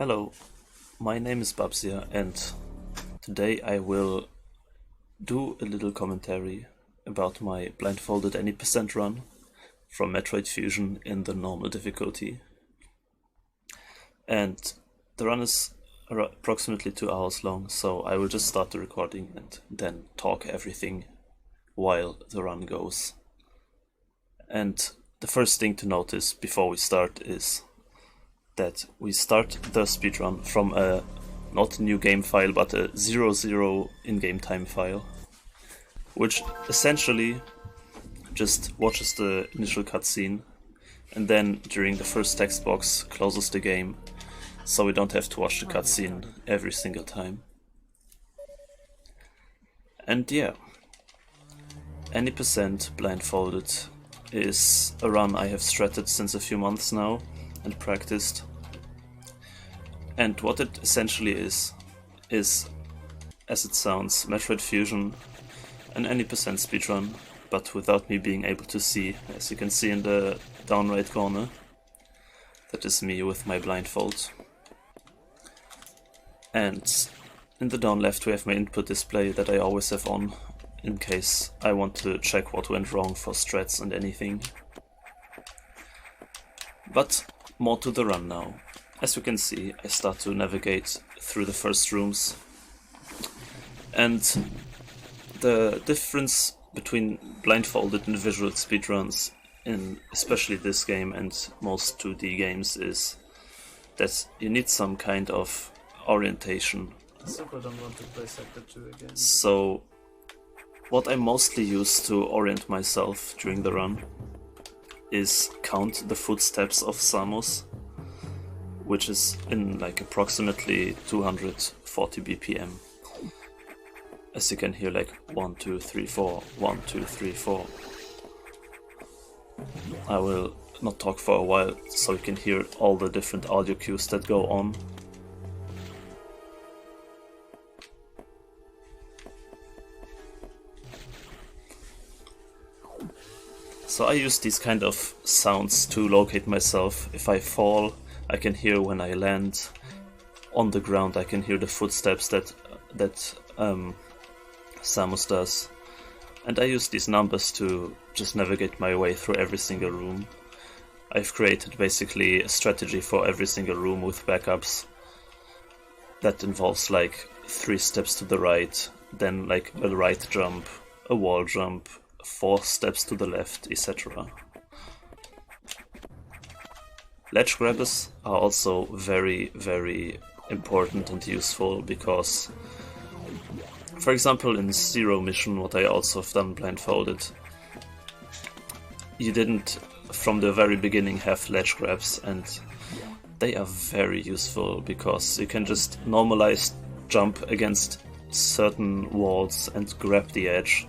Hello, my name is Bubzia and today I will do a little commentary about my blindfolded any percent run from Metroid Fusion in the normal difficulty. And the run is approximately 2 hours long, so I will just start the recording and then talk everything while the run goes. And the first thing to notice before we start is that we start the speedrun from a not a new game file but a 00 in-game time file, which essentially just watches the initial cutscene and then during the first text box closes the game, so we don't have to watch the cutscene every single time. And yeah, any percent blindfolded is a run I have stratted since a few months now and practiced. And what it essentially is, as it sounds, Metroid Fusion, an any percent speedrun, but without me being able to see. As you can see in the down right corner, that is me with my blindfold. And in the down left we have my input display that I always have on, in case I want to check what went wrong for strats and anything. But more to the run now. As you can see, I start to navigate through the first rooms, and the difference between blindfolded and visual speedruns in especially this game and most 2D games is that you need some kind of orientation. Super don't want to play Sector 2 again. So what I mostly use to orient myself during the run is count the footsteps of Samus, which is in like approximately 240 BPM. As you can hear, like 1, 2, 3, 4, 1, 2, 3, 4. I will not talk for a while so you can hear all the different audio cues that go on. So I use these kind of sounds to locate myself. If I fall, I can hear when I land. On the ground I can hear the footsteps that Samus does. And I use these numbers to just navigate my way through every single room. I've created basically a strategy for every single room with backups. That involves like 3 steps to the right, then like a right jump, a wall jump, 4 steps to the left, etc. Ledge grabbers are also very, very important and useful because, for example, in Zero Mission, what I also have done blindfolded, you didn't from the very beginning have ledge grabs, and they are very useful because you can just normalize jump against certain walls and grab the edge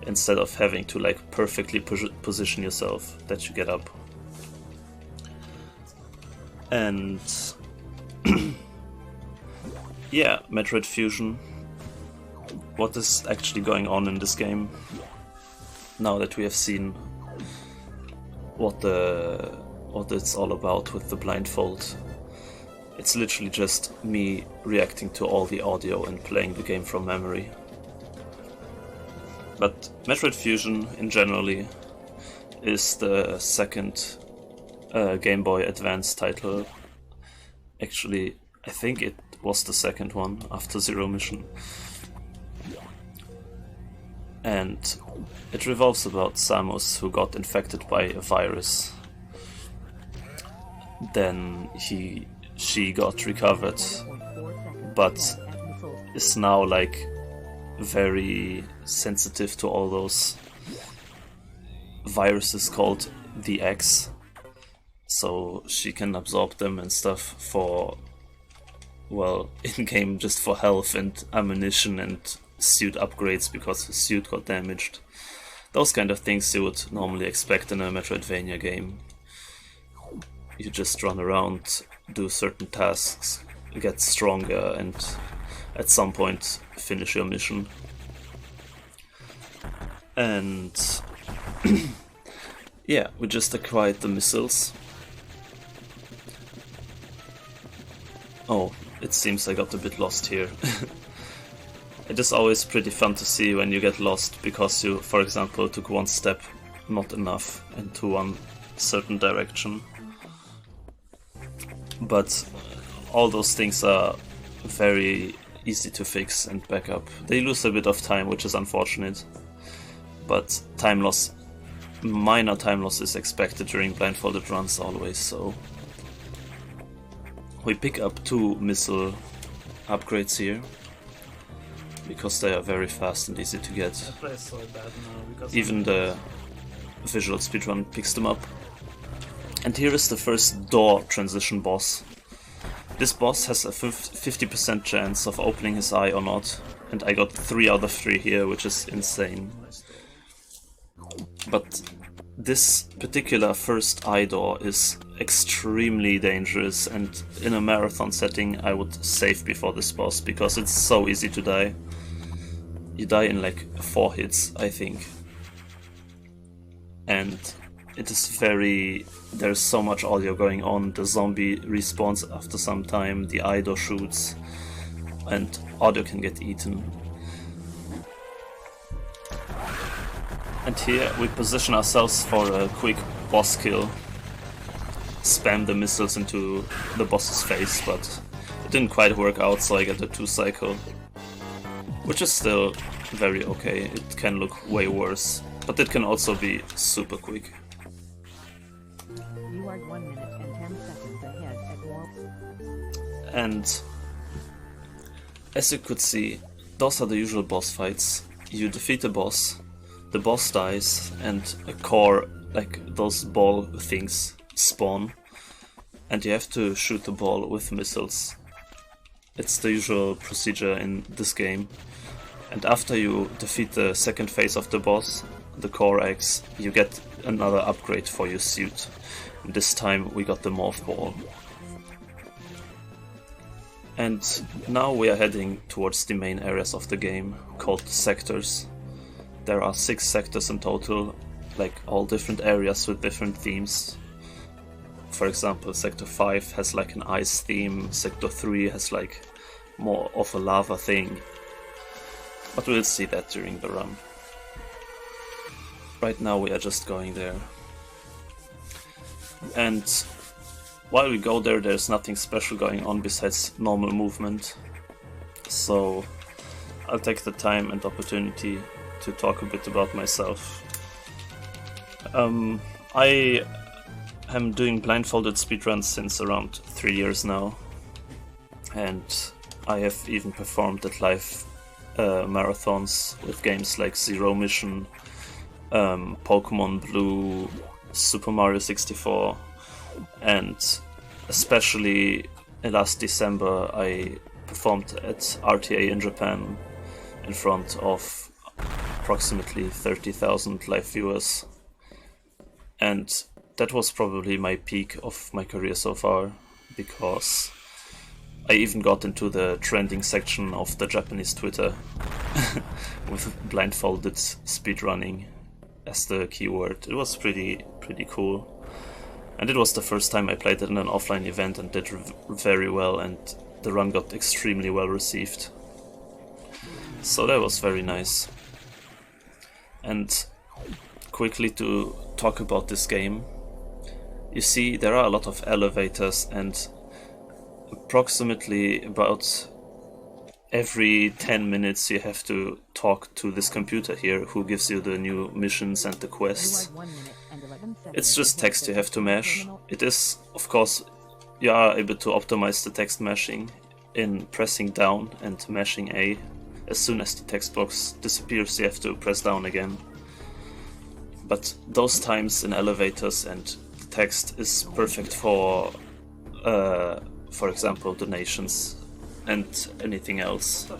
instead of having to like perfectly position yourself that you get up. And yeah, Metroid Fusion. What is actually going on in this game? Now that we have seen what it's all about with the blindfold, it's literally just me reacting to all the audio and playing the game from memory. But Metroid Fusion in generally is the second Game Boy Advance title. Actually, I think it was the second one after Zero Mission. And it revolves about Samus, who got infected by a virus. Then she got recovered, but is now like very sensitive to all those viruses called the X. So she can absorb them and stuff for, well, in-game just for health and ammunition and suit upgrades because the suit got damaged. Those kind of things you would normally expect in a Metroidvania game. You just run around, do certain tasks, get stronger, and at some point finish your mission. And yeah, we just acquired the missiles. Oh, it seems I got a bit lost here. It is always pretty fun to see when you get lost because you, for example, took one step not enough into one certain direction. But all those things are very easy to fix and back up. They lose a bit of time, which is unfortunate, but time loss, minor time loss is expected during blindfolded runs always, so we pick up 2 missile upgrades here because they are very fast and easy to get. I play so bad now because Even the visual speedrun picks them up. And here is the first door transition boss. This boss has a 50% chance of opening his eye or not, and I got 3 out of 3 here, which is insane. But this particular first eye door is extremely dangerous, and in a marathon setting I would save before this boss because it's so easy to die. You die in like 4 hits, I think. And it is very... there's so much audio going on, the zombie respawns after some time, the eye door shoots, and audio can get eaten. And here we position ourselves for a quick boss kill. Spam the missiles into the boss's face, but it didn't quite work out, so I get a 2 cycle. Which is still very okay, it can look way worse, but it can also be super quick. You are 1 minute and 10 seconds ahead at warp. And as you could see, those are the usual boss fights. You defeat the boss dies, and a core, like those ball things, spawn, and you have to shoot the ball with missiles. It's the usual procedure in this game. And after you defeat the second phase of the boss, the core eggs, you get another upgrade for your suit. And this time we got the morph ball. And now we are heading towards the main areas of the game, called sectors. There are 6 sectors in total, like all different areas with different themes. For example, Sector 5 has like an ice theme, Sector 3 has like more of a lava thing. But we'll see that during the run. Right now we are just going there. And while we go there, there's nothing special going on besides normal movement. So I'll take the time and opportunity to talk a bit about myself. I am doing blindfolded speedruns since around 3 years now, and I have even performed at live marathons with games like Zero Mission, Pokemon Blue, Super Mario 64, and especially last December I performed at RTA in Japan in front of approximately 30,000 live viewers, and that was probably my peak of my career so far, because I even got into the trending section of the Japanese Twitter with blindfolded speedrunning as the keyword. It was pretty cool, and it was the first time I played it in an offline event and did very well, and the run got extremely well received. So that was very nice. And quickly to talk about this game, you see there are a lot of elevators, and approximately about every 10 minutes you have to talk to this computer here who gives you the new missions and the quests. It's just text you have to mesh. It is, of course, you are able to optimize the text meshing in pressing down and mashing A. As soon as the text box disappears, you have to press down again. But those times in elevators and the text is perfect for example, donations and anything else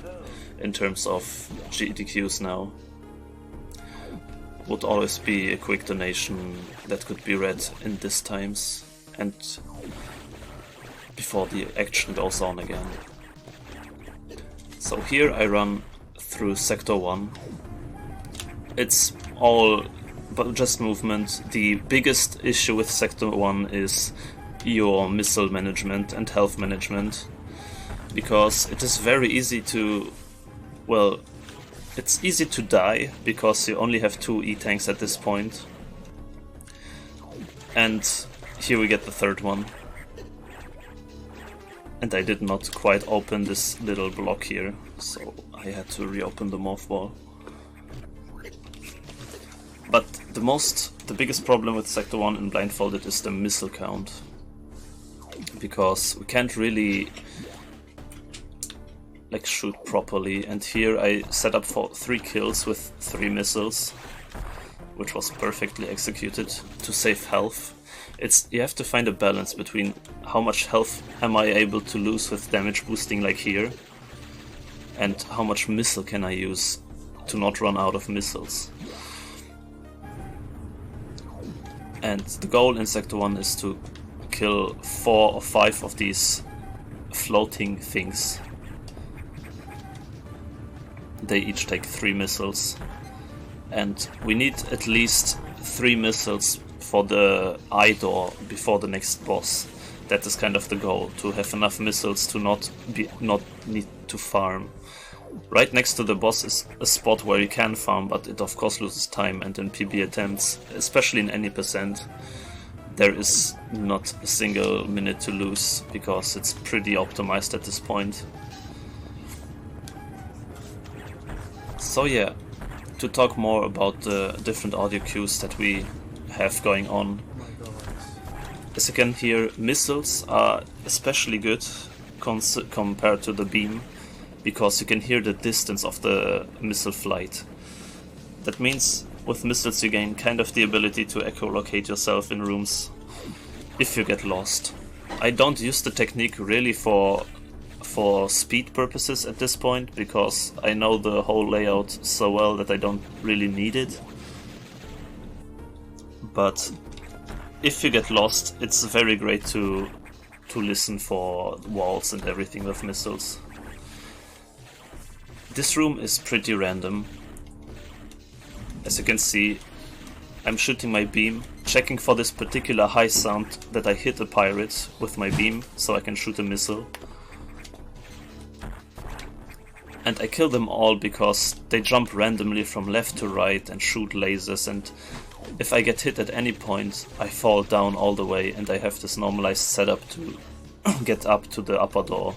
in terms of GDQs now. Would always be a quick donation that could be read in these times and before the action goes on again. So here I run through Sector 1. It's all but just movement. The biggest issue with Sector 1 is your missile management and health management. because it is very easy to, well, it's easy to die because you only have 2 E-tanks at this point. And here we get the third one. And I did not quite open this little block here, so I had to reopen the morph ball. But the biggest problem with Sector 1 in Blindfolded is the missile count. Because we can't really like shoot properly, and here I set up for 3 kills with 3 missiles, which was perfectly executed to save health. You have to find a balance between how much health am I able to lose with damage boosting like here, and how much missile can I use to not run out of missiles. And the goal in Sector 1 is to kill 4 or 5 of these floating things. They each take 3 missiles, and we need at least 3 missiles for the eye door before the next boss. That is kind of the goal, to have enough missiles to not need to farm. Right next to the boss is a spot where you can farm, but it of course loses time, and in PB attempts, especially in any percent, there is not a single minute to lose, because it's pretty optimized at this point. So yeah, to talk more about the different audio cues that we have going on. As you can hear, missiles are especially good compared to the beam, because you can hear the distance of the missile flight. That means with missiles you gain kind of the ability to echolocate yourself in rooms if you get lost. I don't use the technique really for speed purposes at this point, because I know the whole layout so well that I don't really need it. But if you get lost, it's very great to listen for walls and everything with missiles. This room is pretty random. As you can see, I'm shooting my beam, checking for this particular high sound that I hit a pirate with my beam, so I can shoot a missile. And I kill them all because they jump randomly from left to right and shoot lasers, and if I get hit at any point, I fall down all the way, and I have this normalized setup to get up to the upper door.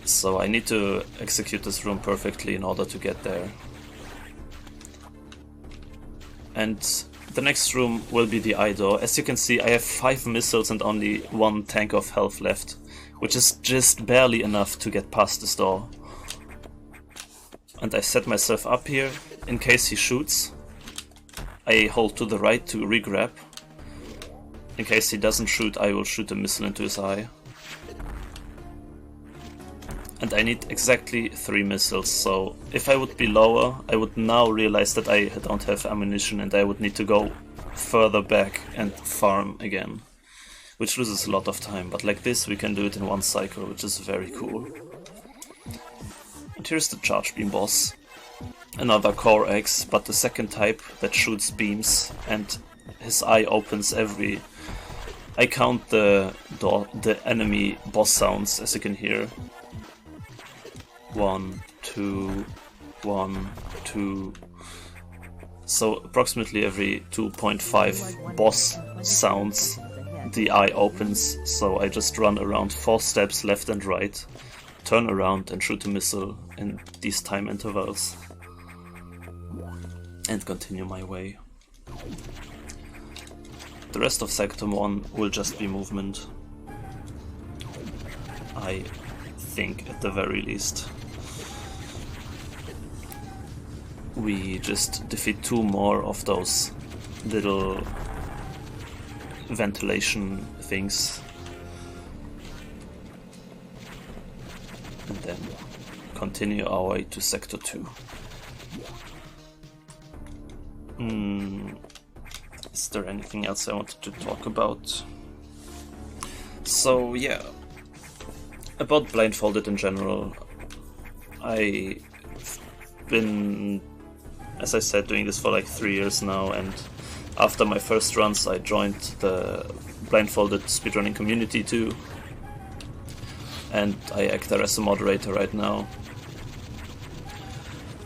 So I need to execute this room perfectly in order to get there. And the next room will be the eye door. As you can see, I have 5 missiles and only 1 tank of health left, which is just barely enough to get past this door. And I set myself up here in case he shoots. I hold to the right to regrab. In case he doesn't shoot, I will shoot a missile into his eye. And I need exactly 3 missiles, so if I would be lower, I would now realize that I don't have ammunition and I would need to go further back and farm again, which loses a lot of time, but like this we can do it in 1 cycle, which is very cool. And here's the charge beam boss. Another core X, but the second type that shoots beams, and his eye opens every... I count the enemy boss sounds, as you can hear. 1, 2, 1, 2. So approximately every 2.5 boss sounds the eye opens, so I just run around 4 steps left and right, turn around and shoot a missile in these time intervals, and continue my way. The rest of Sector 1 will just be movement, I think, at the very least. We just defeat 2 more of those little ventilation things, and then continue our way to Sector 2. Is there anything else I wanted to talk about? So yeah, about Blindfolded in general, I've been, as I said, doing this for like 3 years now, and after my first runs I joined the Blindfolded speedrunning community too, and I act there as a moderator right now.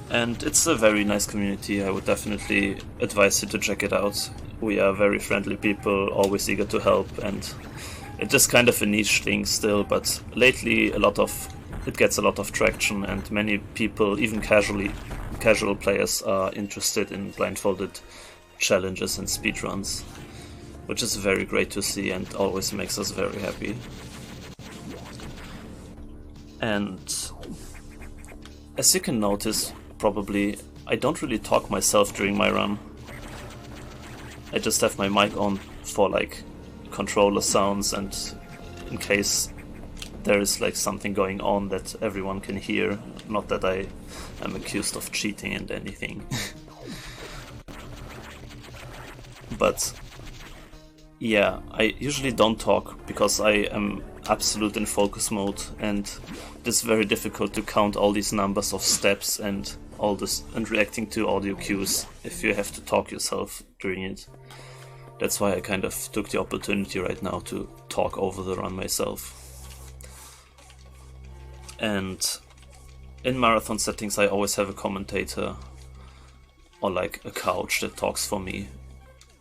And it's a very nice community. I would definitely advise you to check it out. We are very friendly people, always eager to help, and it's just kind of a niche thing still, but lately it gets a lot of traction, and many people, even casual players, are interested in blindfolded challenges and speedruns, which is very great to see and always makes us very happy. And as you can notice, probably, I don't really talk myself during my run. I just have my mic on for like controller sounds, and in case there is like something going on that everyone can hear. Not that I am accused of cheating and anything. But yeah, I usually don't talk because I am absolute in focus mode, and it's very difficult to count all these numbers of steps and all this and reacting to audio cues if you have to talk yourself during it. That's why I kind of took the opportunity right now to talk over the run myself. And in marathon settings I always have a commentator or like a couch that talks for me,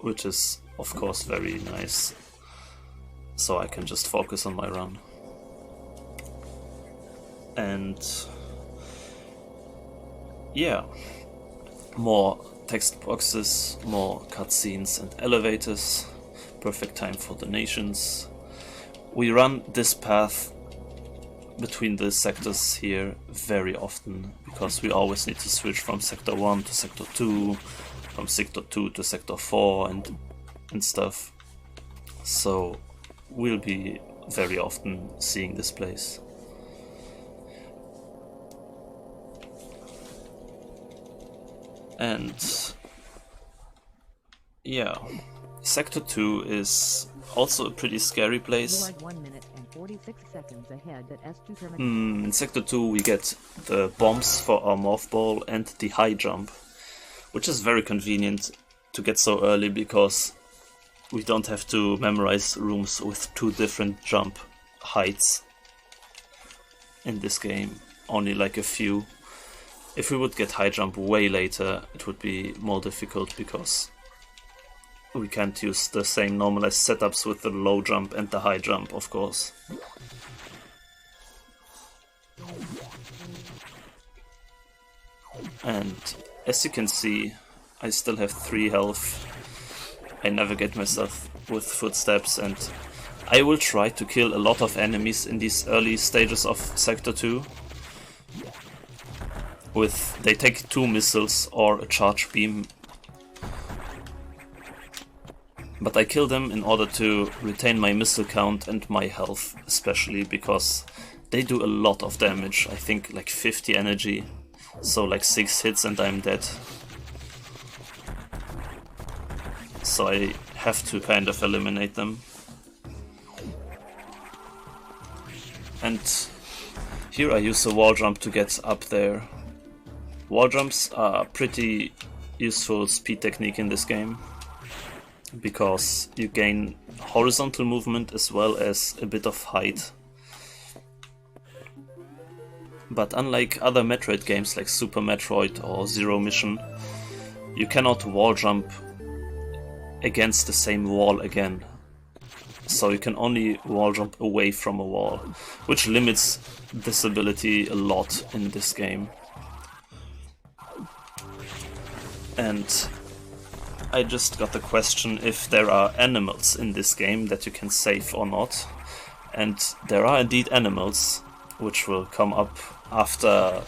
which is of course very nice, so I can just focus on my run. And yeah, more text boxes, more cutscenes and elevators, perfect time for donations. We run this path between the sectors here very often, because we always need to switch from sector 1 to sector 2, from sector 2 to sector 4 and stuff. So we'll be very often seeing this place. And yeah, sector 2 is also a pretty scary place. 1 minute and 46 seconds ahead at S2 terminal. In sector 2 we get the bombs for our morph ball and the high jump, which is very convenient to get so early because we don't have to memorize rooms with 2 different jump heights in this game, only like a few. If we would get high jump way later, it would be more difficult because we can't use the same normalized setups with the low jump and the high jump, of course. And as you can see, I still have 3 health. I navigate myself with footsteps, and I will try to kill a lot of enemies in these early stages of Sector 2. They take 2 missiles or a charge beam. But I kill them in order to retain my missile count and my health, especially because they do a lot of damage. I think like 50 energy, so like 6 hits and I'm dead. So I have to kind of eliminate them. And here I use a wall jump to get up there. Wall jumps are a pretty useful speed technique in this game, because you gain horizontal movement as well as a bit of height. But unlike other Metroid games like Super Metroid or Zero Mission, you cannot wall jump against the same wall again. So you can only wall jump away from a wall, which limits this ability a lot in this game. And I just got the question if there are animals in this game that you can save or not. And there are indeed animals, which will come up after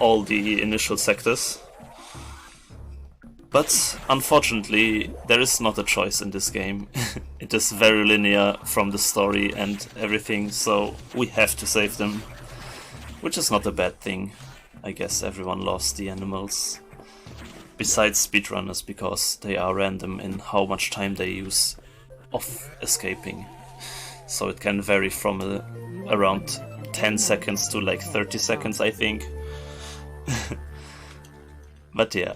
all the initial sectors. But unfortunately, there is not a choice in this game. It is very linear from the story and everything, so we have to save them. Which is not a bad thing. I guess everyone loves the animals. Besides speedrunners, because they are random in how much time they use of escaping. So it can vary from around 10 seconds to like 30 seconds, I think. But yeah,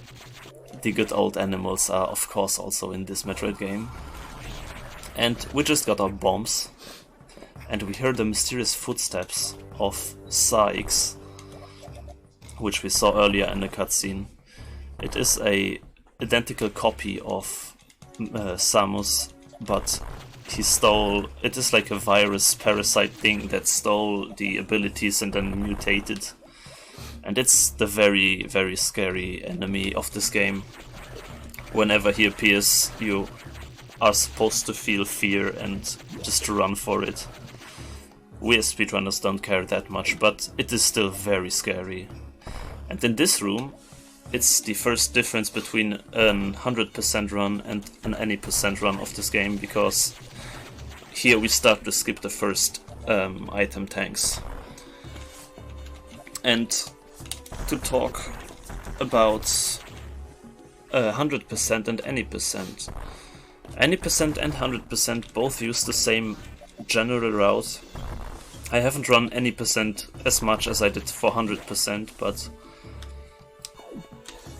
the good old animals are of course also in this Metroid game. And we just got our bombs. and we hear the mysterious footsteps of Sykes, which we saw earlier in the cutscene. It is a identical copy of Samus, but he stole... It is like a virus parasite thing that stole the abilities and then mutated. And it's the very, very scary enemy of this game. Whenever he appears, you are supposed to feel fear and just run for it. We as speedrunners don't care that much, but it is still very scary. And in this room, it's the first difference between an 100% run and an any percent run of this game, because here we start to skip the first item tanks. And to talk about 100% and any percent. Any percent and 100% both use the same general route. I haven't run any percent as much as I did for 100%, but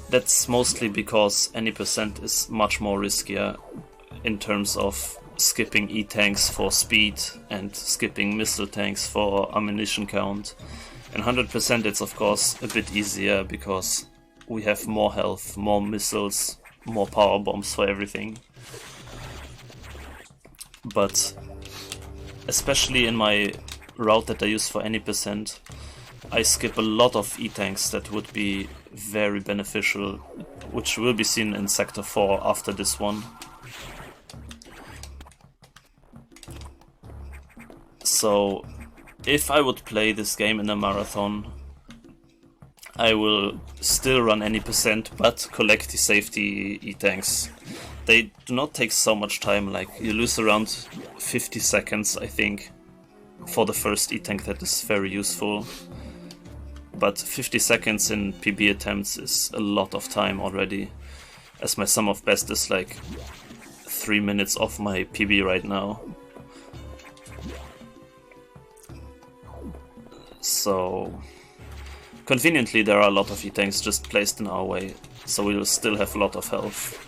that's mostly because any percent is much more riskier in terms of skipping E-tanks for speed and skipping missile tanks for ammunition count. And 100% it's of course a bit easier because we have more health, more missiles, more power bombs for everything. But especially in my route that I use for any percent, I skip a lot of E-tanks that would be very beneficial, which will be seen in Sector 4 after this one. So if I would play this game in a marathon, I will still run any percent, but collect the safety E-tanks. They do not take so much time, like you lose around 50 seconds, I think, for the first E-tank. That is very useful. But 50 seconds in PB attempts is a lot of time already, as my sum of best is like 3 minutes off my PB right now. So conveniently there are a lot of E-tanks just placed in our way, so we will still have a lot of health.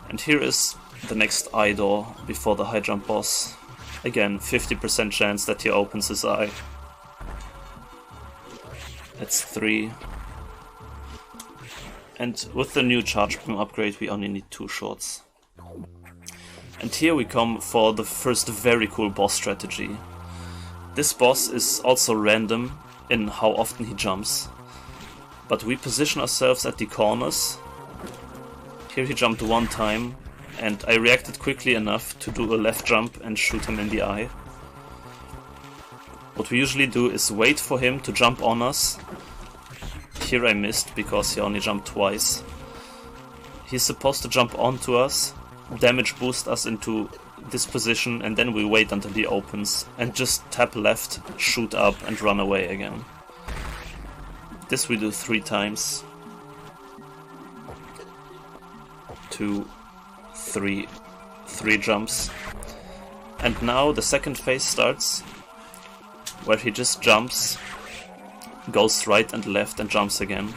And here is the next eye door before the high jump boss. Again, 50% chance that he opens his eye. That's 3. And with the new charge beam upgrade we only need 2 shots. And here we come for the first very cool boss strategy. This boss is also random in how often he jumps, but we position ourselves at the corners. Here he jumped 1 time, and I reacted quickly enough to do a left jump and shoot him in the eye. What we usually do is wait for him to jump on us. Here I missed because he only jumped twice. He's supposed to jump onto us, damage boost us into this position, and then we wait until he opens and just tap left, shoot up and run away again. This we do 3 times. 2, 3 jumps. And now the second phase starts, where he just jumps, goes right and left and jumps again.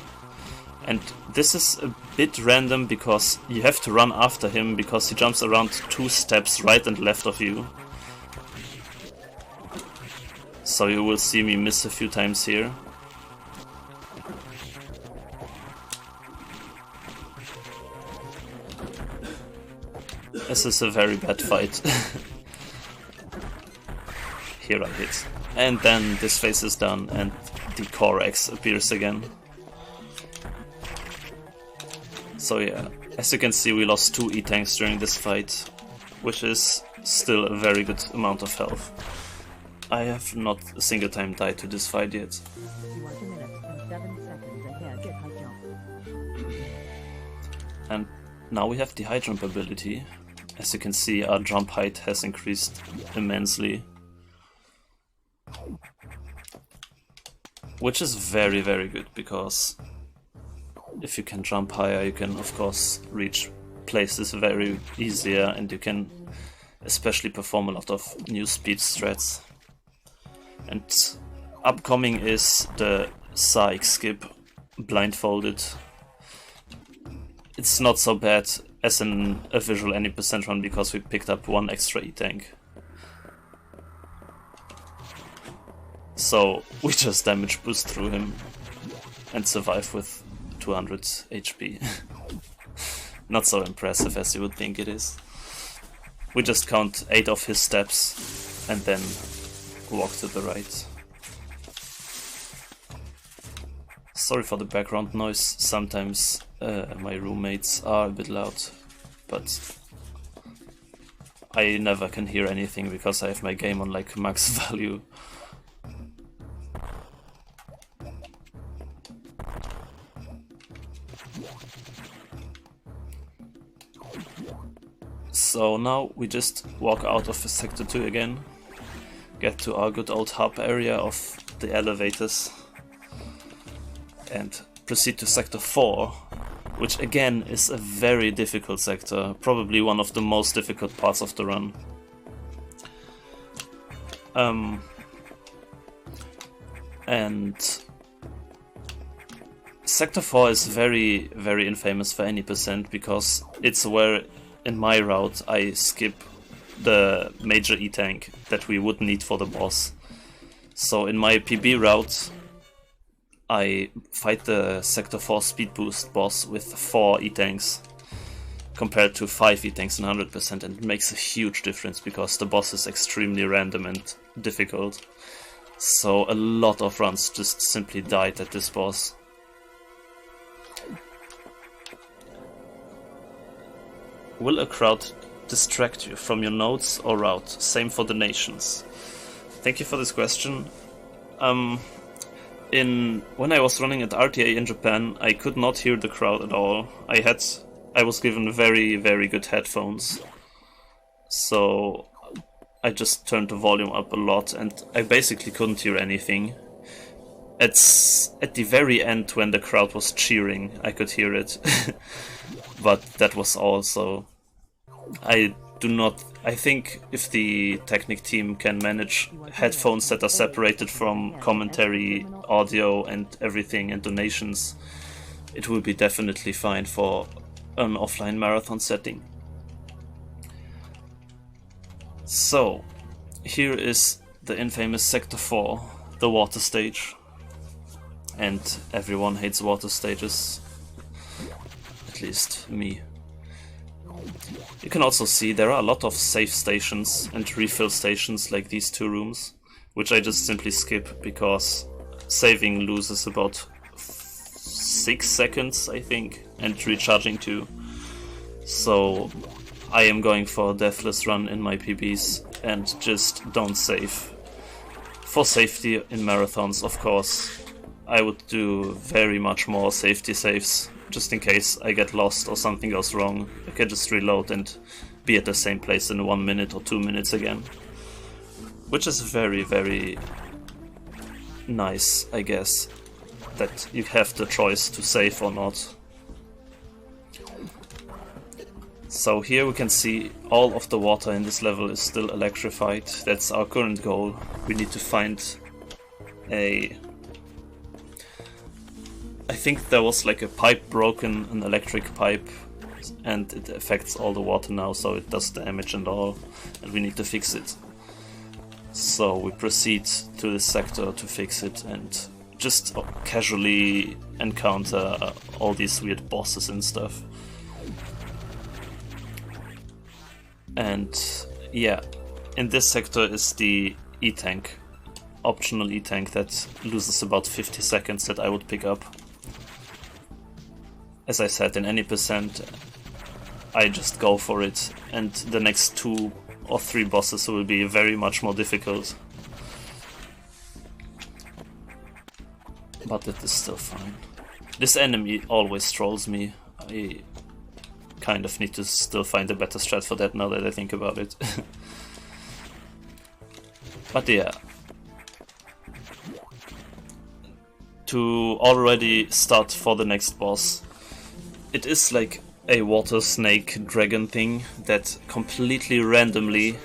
And this is a bit random because you have to run after him because he jumps around 2 steps right and left of you. So you will see me miss a few times here. This is a very bad fight. Here I hit. And then this phase is done and the Core X appears again. So yeah, as you can see we lost 2 E-tanks during this fight, which is still a very good amount of health. I have not a single time died to this fight yet. You are 2 minutes and 7 seconds ahead at high jump. And now we have the high jump ability. As you can see, our jump height has increased immensely. Which is very, very good, because if you can jump higher, you can of course reach places very easier, and you can especially perform a lot of new speed strats. And upcoming is the Psych skip, Blindfolded. It's not so bad as in a visual any percent run because we picked up 1 extra E-tank. So we just damage boost through him and survive with 200 HP. Not so impressive as you would think it is. We just count 8 of his steps and then walk to the right. Sorry for the background noise, sometimes my roommates are a bit loud, but I never can hear anything because I have my game on like max value. So now we just walk out of Sector 2 again, get to our good old hub area of the elevators, and proceed to Sector 4, which again is a very difficult sector, probably one of the most difficult parts of the run. And Sector 4 is very, very infamous for any percent because it's where in my route I skip the major E-tank that we would need for the boss. So in my PB route I fight the Sector 4 speed boost boss with 4 E-tanks compared to 5 E-tanks and 100%, and it makes a huge difference because the boss is extremely random and difficult. So a lot of runs just simply died at this boss. Will a crowd distract you from your nodes or route? Same for the nations. Thank you for this question. When I was running at RTA in Japan, I could not hear the crowd at all. I was given very, very good headphones, so I just turned the volume up a lot and I basically couldn't hear anything. At the very end, when the crowd was cheering, I could hear it, but that was all. So I think if the Technic team can manage headphones that are separated from commentary, audio and everything and donations, it will be definitely fine for an offline marathon setting. So, here is the infamous Sector 4, the water stage. And everyone hates water stages, at least me. You can also see there are a lot of save stations and refill stations like these 2 rooms, which I just simply skip because saving loses about 6 seconds, I think, and recharging too. So I am going for a deathless run in my PBs and just don't save. For safety in marathons, of course, I would do very much more safety saves, just in case I get lost or something goes wrong. I can just reload and be at the same place in 1 minute or 2 minutes again. Which is very, very nice, I guess, that you have the choice to save or not. So here we can see all of the water in this level is still electrified. That's our current goal. We need to find I think there was like a pipe broken, an electric pipe, and it affects all the water now, so it does damage and all, and we need to fix it. So we proceed to this sector to fix it and just casually encounter all these weird bosses and stuff. And yeah, in this sector is the E-tank, optional E-tank that loses about 50 seconds that I would pick up. As I said, in any percent, I just go for it, and the next 2 or 3 bosses will be very much more difficult. But it is still fine. This enemy always trolls me. I kind of need to still find a better strat for that now that I think about it. But yeah. To already start for the next boss. It is like a water snake dragon thing that completely randomly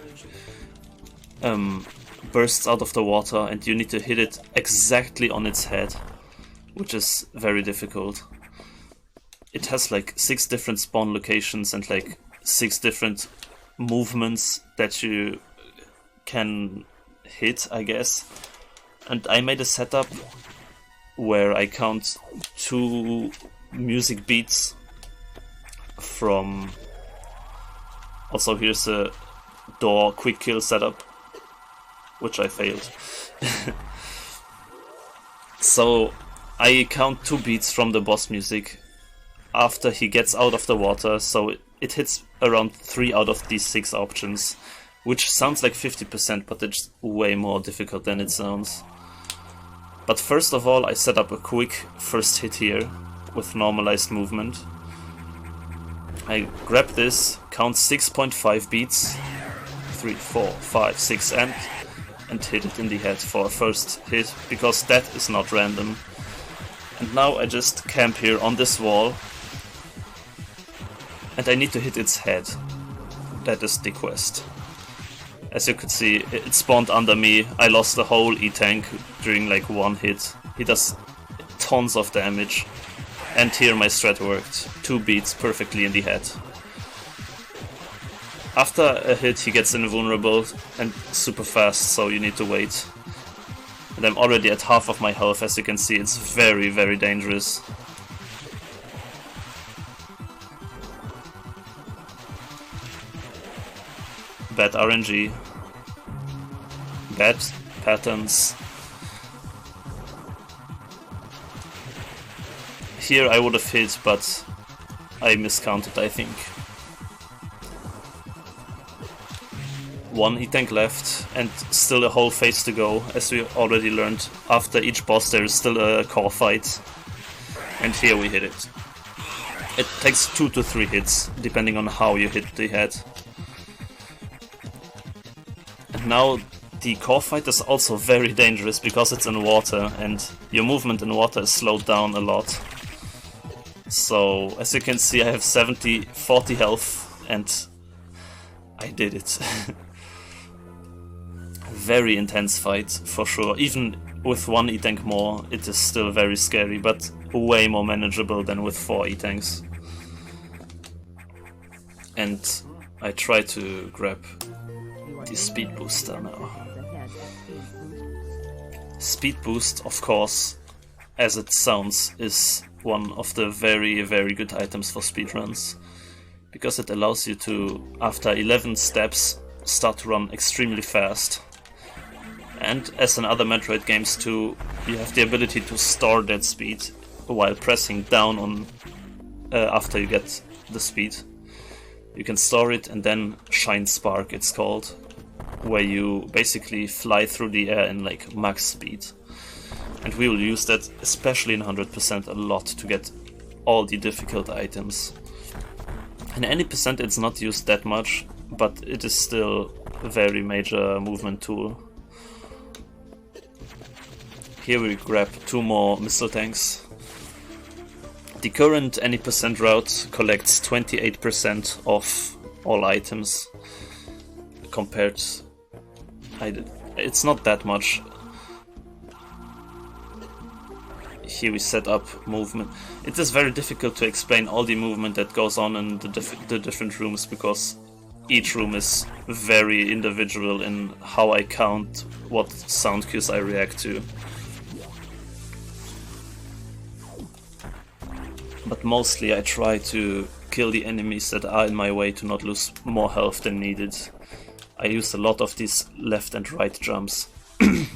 bursts out of the water, and you need to hit it exactly on its head, which is very difficult. It has like 6 different spawn locations and like 6 different movements that you can hit, I guess. And I made a setup where I count 2 music beats from... Also here's a door quick kill setup, which I failed. So I count 2 beats from the boss music after he gets out of the water, so it hits around 3 out of these 6 options, which sounds like 50%, but it's way more difficult than it sounds. But first of all, I set up a quick first hit here with normalized movement. I grab this, count 6.5 beats, 3, 4, 5, 6, and hit it in the head for a first hit, because that is not random. And now I just camp here on this wall, and I need to hit its head. That is the quest. As you could see, it spawned under me. I lost the whole E-Tank during like 1 hit. He does tons of damage. And here my strat worked. 2 beats perfectly in the head. After a hit he gets invulnerable and super fast, so you need to wait. And I'm already at half of my health, as you can see. It's very, very dangerous. Bad RNG. Bad patterns. Here I would have hit, but I miscounted, I think. 1 E-Tank left, and still a whole phase to go. As we already learned, after each boss there is still a core fight. And here we hit it. It takes 2 to 3 hits, depending on how you hit the head. And now the core fight is also very dangerous because it's in water, and your movement in water is slowed down a lot. So, as you can see, I have 40 health, and I did it. Very intense fight, for sure. Even with 1 E-Tank more, it is still very scary, but way more manageable than with 4 E-Tanks. And I try to grab the speed booster now. Speed boost, of course, as it sounds, is one of the very, very good items for speedruns, because it allows you to, after 11 steps, start to run extremely fast. And as in other Metroid games too, you have the ability to store that speed while pressing down on after you get the speed. You can store it and then Shine Spark, it's called, where you basically fly through the air in like max speed. And we will use that, especially in 100%, a lot to get all the difficult items. In any percent it's not used that much, but it is still a very major movement tool. Here we grab 2 more missile tanks. The current any percent route collects 28% of all items. Compared... it's not that much. Here we set up movement. It is very difficult to explain all the movement that goes on in the different rooms, because each room is very individual in how I count what sound cues I react to. But mostly I try to kill the enemies that are in my way to not lose more health than needed. I use a lot of these left and right jumps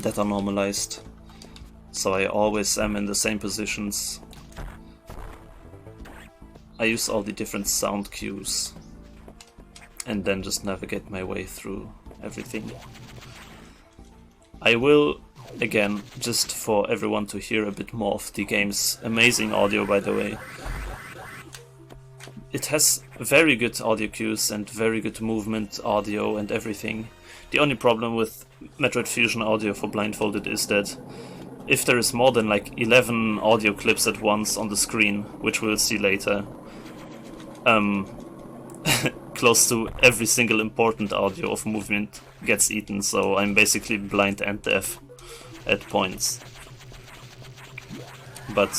that are normalized. So I always am in the same positions. I use all the different sound cues and then just navigate my way through everything. I will, again, just for everyone to hear a bit more of the game's amazing audio, by the way. It has very good audio cues and very good movement audio and everything. The only problem with Metroid Fusion audio for Blindfolded is that if there is more than like 11 audio clips at once on the screen, which we'll see later, close to every single important audio of movement gets eaten, so I'm basically blind and deaf at points. But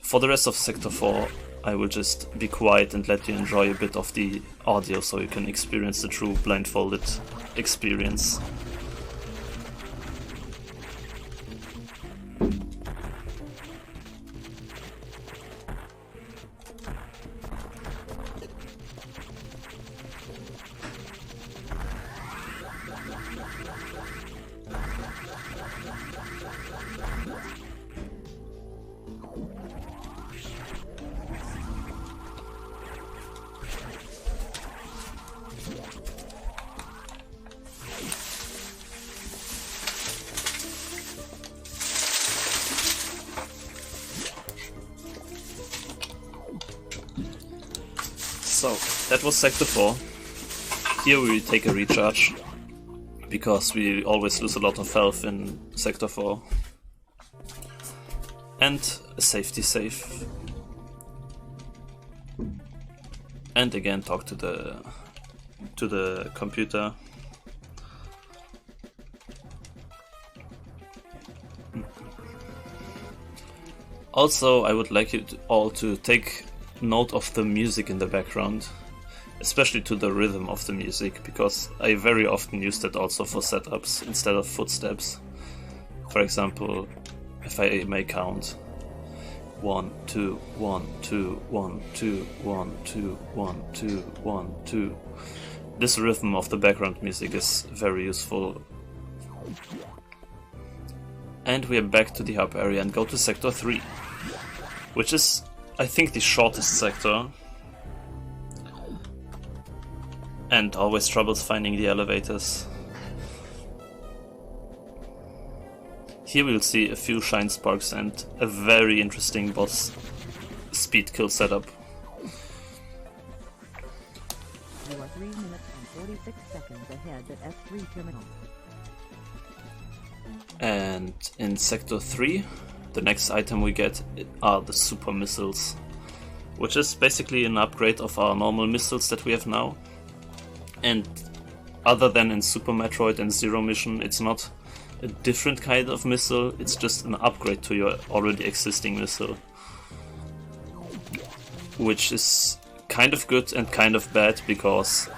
for the rest of Sector 4, I will just be quiet and let you enjoy a bit of the audio so you can experience the true blindfolded experience. So, that was Sector 4. Here we take a recharge, because we always lose a lot of health in Sector 4. And a safety save. And again talk to the computer. Also, I would like you all to take note of the music in the background, especially to the rhythm of the music, because I very often use that also for setups instead of footsteps. For example, if I may count 1, 2, 1, 2, 1, 2, 1, 2, 1, 2, 1, 2. This rhythm of the background music is very useful. And we are back to the hub area and go to Sector 3, which is, I think, the shortest sector. And always troubles finding the elevators. Here we'll see a few shine sparks and a very interesting boss speed kill setup. You are 3 minutes and 46 seconds ahead at S3 terminal. And in Sector 3, the next item we get are the super missiles, which is basically an upgrade of our normal missiles that we have now. And other than in Super Metroid and Zero Mission, it's not a different kind of missile, it's just an upgrade to your already existing missile. Which is kind of good and kind of bad, because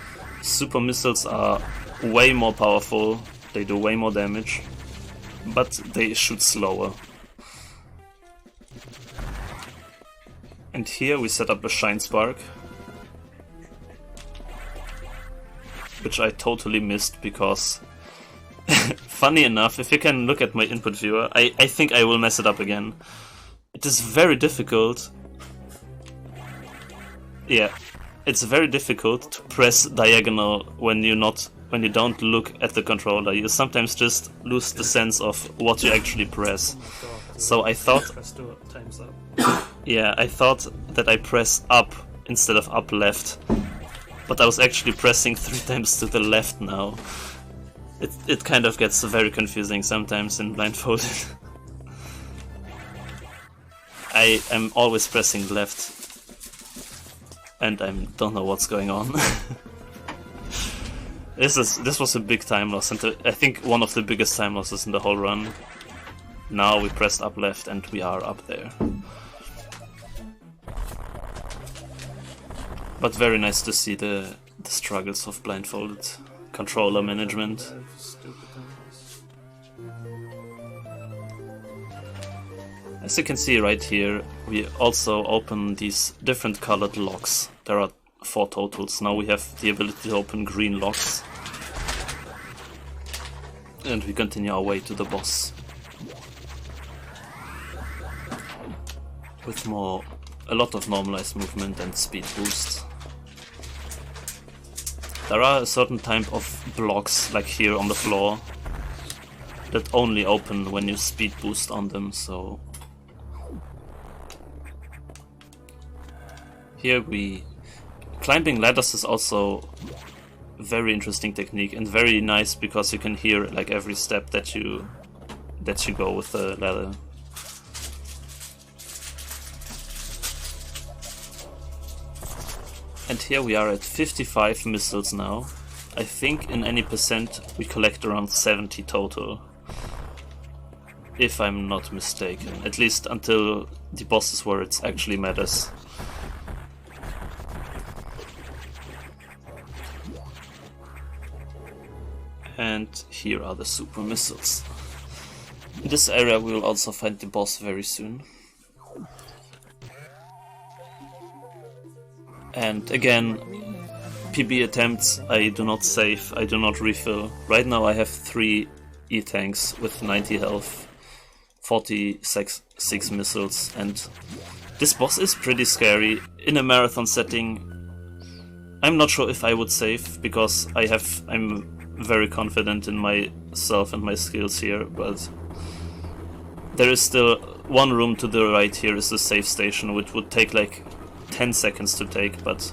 super missiles are way more powerful, they do way more damage, but they shoot slower. And here we set up a shine spark, which I totally missed because funny enough, if you can look at my input viewer, I think I will mess it up again. It is very difficult. Yeah, it's very difficult to press diagonal when you don't look at the controller. You sometimes just lose the sense of what you actually press. So I thought, times up. yeah, I thought that I press up instead of up left, but I was actually pressing 3 times to the left now. It kind of gets very confusing sometimes in Blindfolded. I am always pressing left, and I don't know what's going on. This was a big time loss, and I think one of the biggest time losses in the whole run. Now we pressed up left and we are up there. But very nice to see the struggles of Blindfolded controller management. As you can see right here, we also open these different colored locks. There are 4 totals. Now we have the ability to open green locks. And we continue our way to the boss. With a lot of normalized movement and speed boost. There are a certain type of blocks, like here on the floor, that only open when you speed boost on them, so... Here climbing ladders is also a very interesting technique and very nice, because you can hear like every step that you go with the ladder. And here we are at 55 missiles now. I think in any percent we collect around 70 total. If I'm not mistaken. At least until the bosses where it actually matters. And here are the super missiles. In this area we will also find the boss very soon. And again, PB attempts, I do not save, I do not refill. Right now I have 3 E-tanks with 90 health, 46 missiles, and this boss is pretty scary. In a marathon setting, I'm not sure if I would save, because I'm very confident in myself and my skills here, but there is still one room to the right. Here is the save station, which would take like 10 seconds to take, but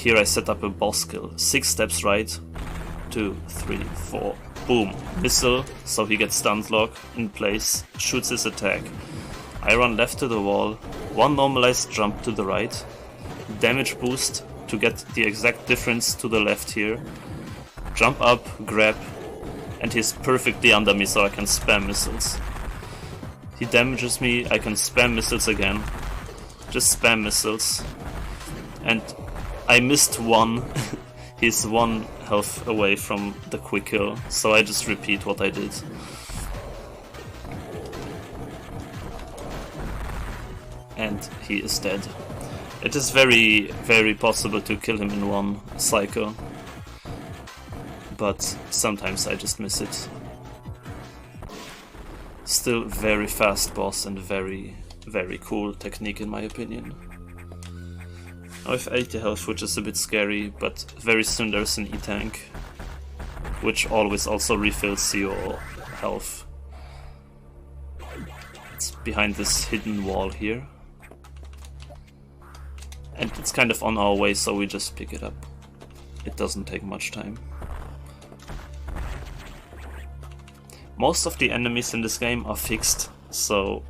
here I set up a boss kill. 6 steps right, 2, 3, 4, boom. Missile, so he gets stun lock in place, shoots his attack. I run left to the wall, 1 normalized jump to the right, damage boost to get the exact difference to the left here, jump up, grab, and he's perfectly under me so I can spam missiles. He damages me, I can spam missiles again, just spam missiles, and I missed 1. He's 1 health away from the quick kill, so I just repeat what I did. And he is dead. It is very, very possible to kill him in 1 cycle, but sometimes I just miss it. Still very fast boss and very, very cool technique in my opinion. I have 80 health, which is a bit scary, but very soon there's an E-tank, which always also refills your health. It's behind this hidden wall here. And it's kind of on our way, so we just pick it up. It doesn't take much time. Most of the enemies in this game are fixed, so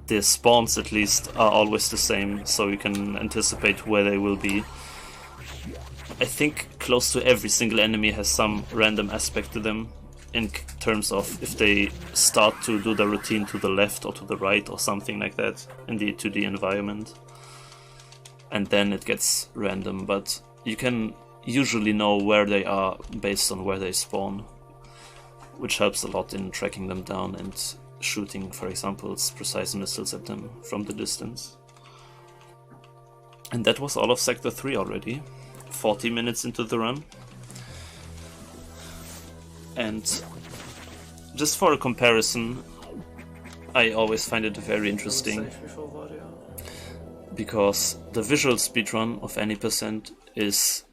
the spawns at least are always the same, so you can anticipate where they will be. I think close to every single enemy has some random aspect to them, in terms of if they start to do the routine to the left or to the right or something like that in the 2D environment. And then it gets random, but you can usually know where they are based on where they spawn, which helps a lot in tracking them down and shooting, for example, precise missiles at them from the distance. And that was all of Sector 3 already, 40 minutes into the run. And just for a comparison, I always find it very interesting, because the visual speedrun of any percent is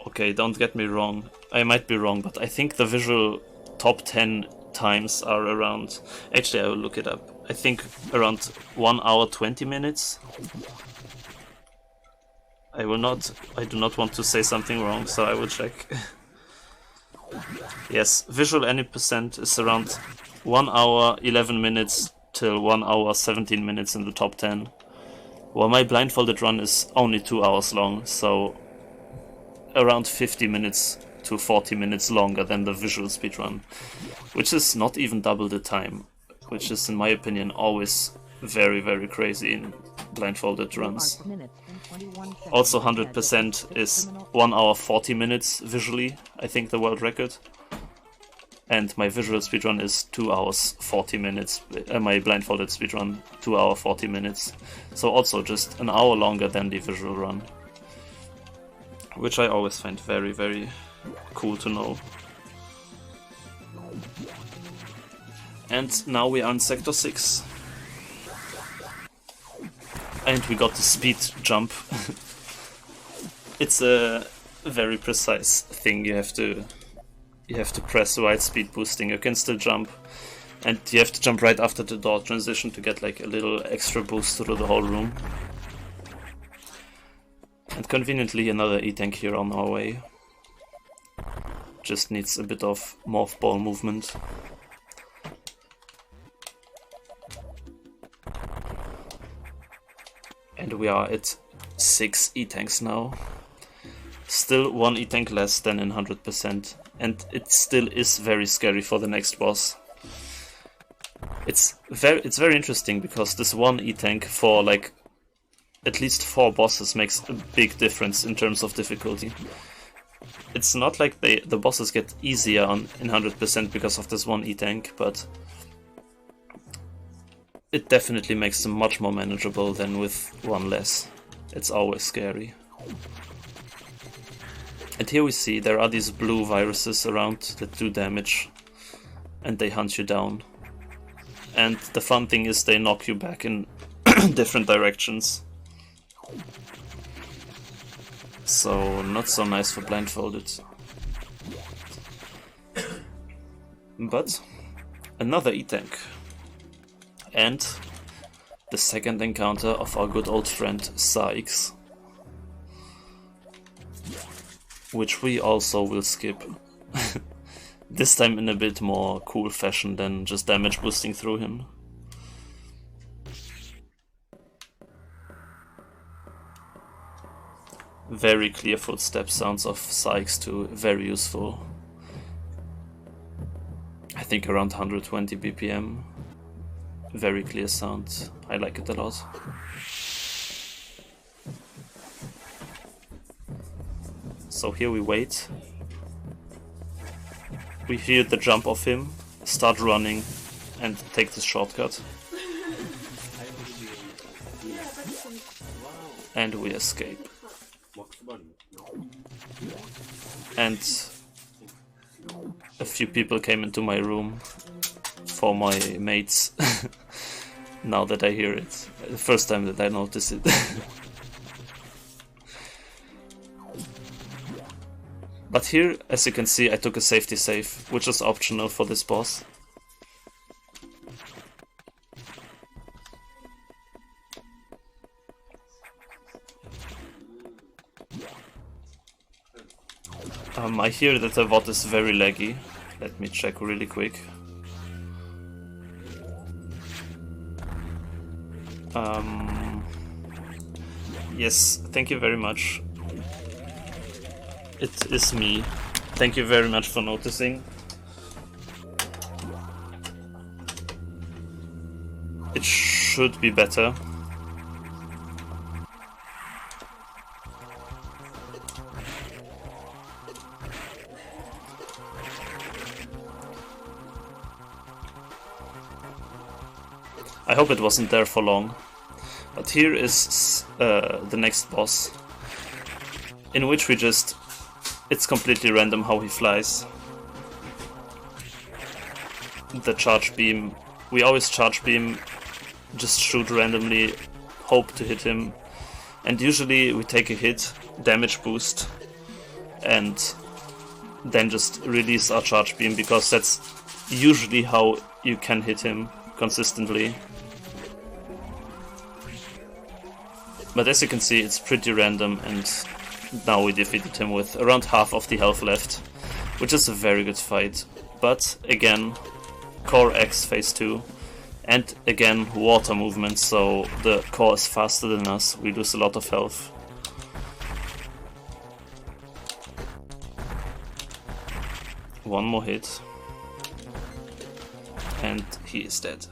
okay, don't get me wrong, I might be wrong, but I think the visual top 10 times are around, actually I will look it up, I think around 1 hour 20 minutes. I do not want to say something wrong, so I will check. Yes, visual any percent is around 1 hour 11 minutes till 1 hour 17 minutes in the top 10. Well, my blindfolded run is only 2 hours long, so around 50 minutes to 40 minutes longer than the visual speedrun, which is not even double the time, which is in my opinion always very, very crazy in blindfolded runs. Also 100% is 1 hour 40 minutes visually, I think the world record. And my visual speedrun is 2 hours 40 minutes, my blindfolded speedrun 2 hour 40 minutes. So also just an hour longer than the visual run, which I always find very, very cool to know. And now we are in Sector 6. And we got the speed jump. It's a very precise thing. You have to press right speed boosting. You can still jump, and you have to jump right after the door transition to get like a little extra boost through the whole room. And conveniently another E-tank here on our way. Just needs a bit of morph ball movement. And we are at 6 E-tanks now. Still 1 E-tank less than in 100%. And it still is very scary for the next boss. It's very interesting because this 1 E-tank for like at least 4 bosses makes a big difference in terms of difficulty. It's not like the bosses get easier in 100% because of this 1 E-tank, but it definitely makes them much more manageable than with 1 less. It's always scary. And here we see there are these blue viruses around that do damage, and they hunt you down. And the fun thing is they knock you back in different directions. So not so nice for blindfolded. But another E-tank. And the second encounter of our good old friend Sykes, which we also will skip. This time in a bit more cool fashion than just damage boosting through him. Very clear footstep sounds of Sykes too, very useful. I think around 120 BPM. Very clear sound, I like it a lot. So here we wait. We hear the jump of him, start running and take the shortcut. And we escape. And a few people came into my room for my mates. Now that I hear it, the first time that I notice it. But here, as you can see, I took a safety save, which is optional for this boss. I hear that the VOD is very laggy. Let me check really quick. Yes, thank you very much. It is me. Thank you very much for noticing. It should be better. I hope it wasn't there for long. But here is the next boss, in which we just... It's completely random how he flies. The charge beam, we always charge beam, just shoot randomly, hope to hit him, and usually we take a hit, damage boost, and then just release our charge beam, because that's usually how you can hit him consistently. But as you can see, it's pretty random, and now we defeated him with around half of the health left, which is a very good fight. But again, Core X phase 2, and again water movement, so the core is faster than us, we lose a lot of health. One more hit, and he is dead.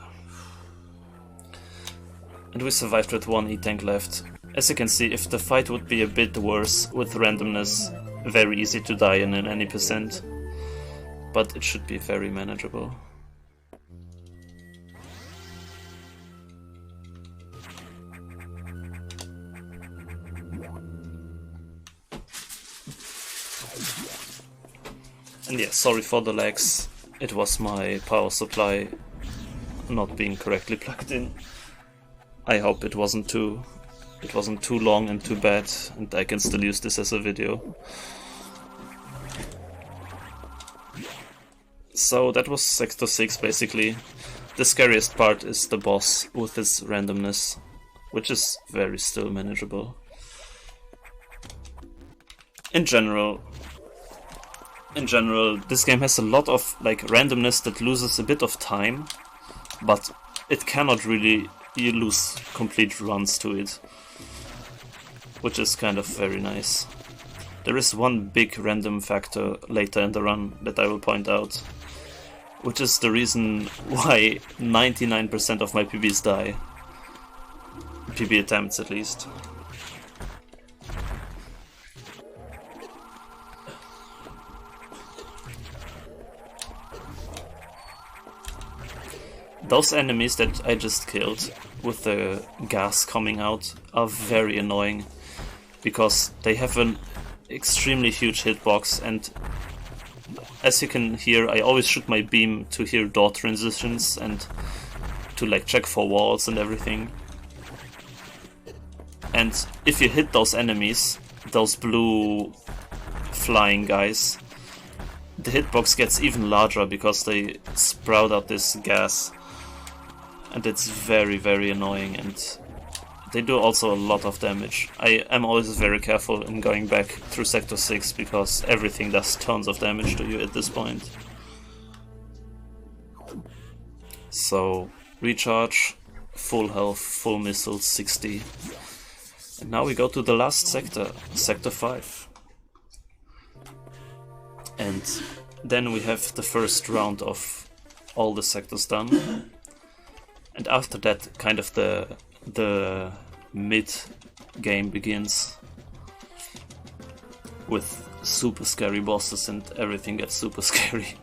And we survived with one E-tank left. As you can see, if the fight would be a bit worse with randomness, very easy to die in any percent, but it should be very manageable. And yeah, sorry for the lags, it was my power supply not being correctly plugged in. I hope it wasn't too long and too bad, and I can still use this as a video. So that was Sector 6 basically. The scariest part is the boss with its randomness, which is very still manageable. In general, this game has a lot of like randomness that loses a bit of time, but it cannot really, you lose complete runs to it, which is kind of very nice. There is one big random factor later in the run that I will point out, which is the reason why 99% of my PBs die. PB attempts at least. Those enemies that I just killed with the gas coming out are very annoying, because they have an extremely huge hitbox, and as you can hear, I always shoot my beam to hear door transitions and to like check for walls and everything. And if you hit those enemies, those blue flying guys, the hitbox gets even larger because they sprout out this gas. and it's very, very annoying, and they do also a lot of damage. I am always very careful in going back through Sector 6 because everything does tons of damage to you at this point. So, recharge, full health, full missiles, 60. And now we go to the last sector, Sector 5. And then we have the first round of all the sectors done. And after that, kind of the mid-game begins. With super scary bosses and everything gets super scary.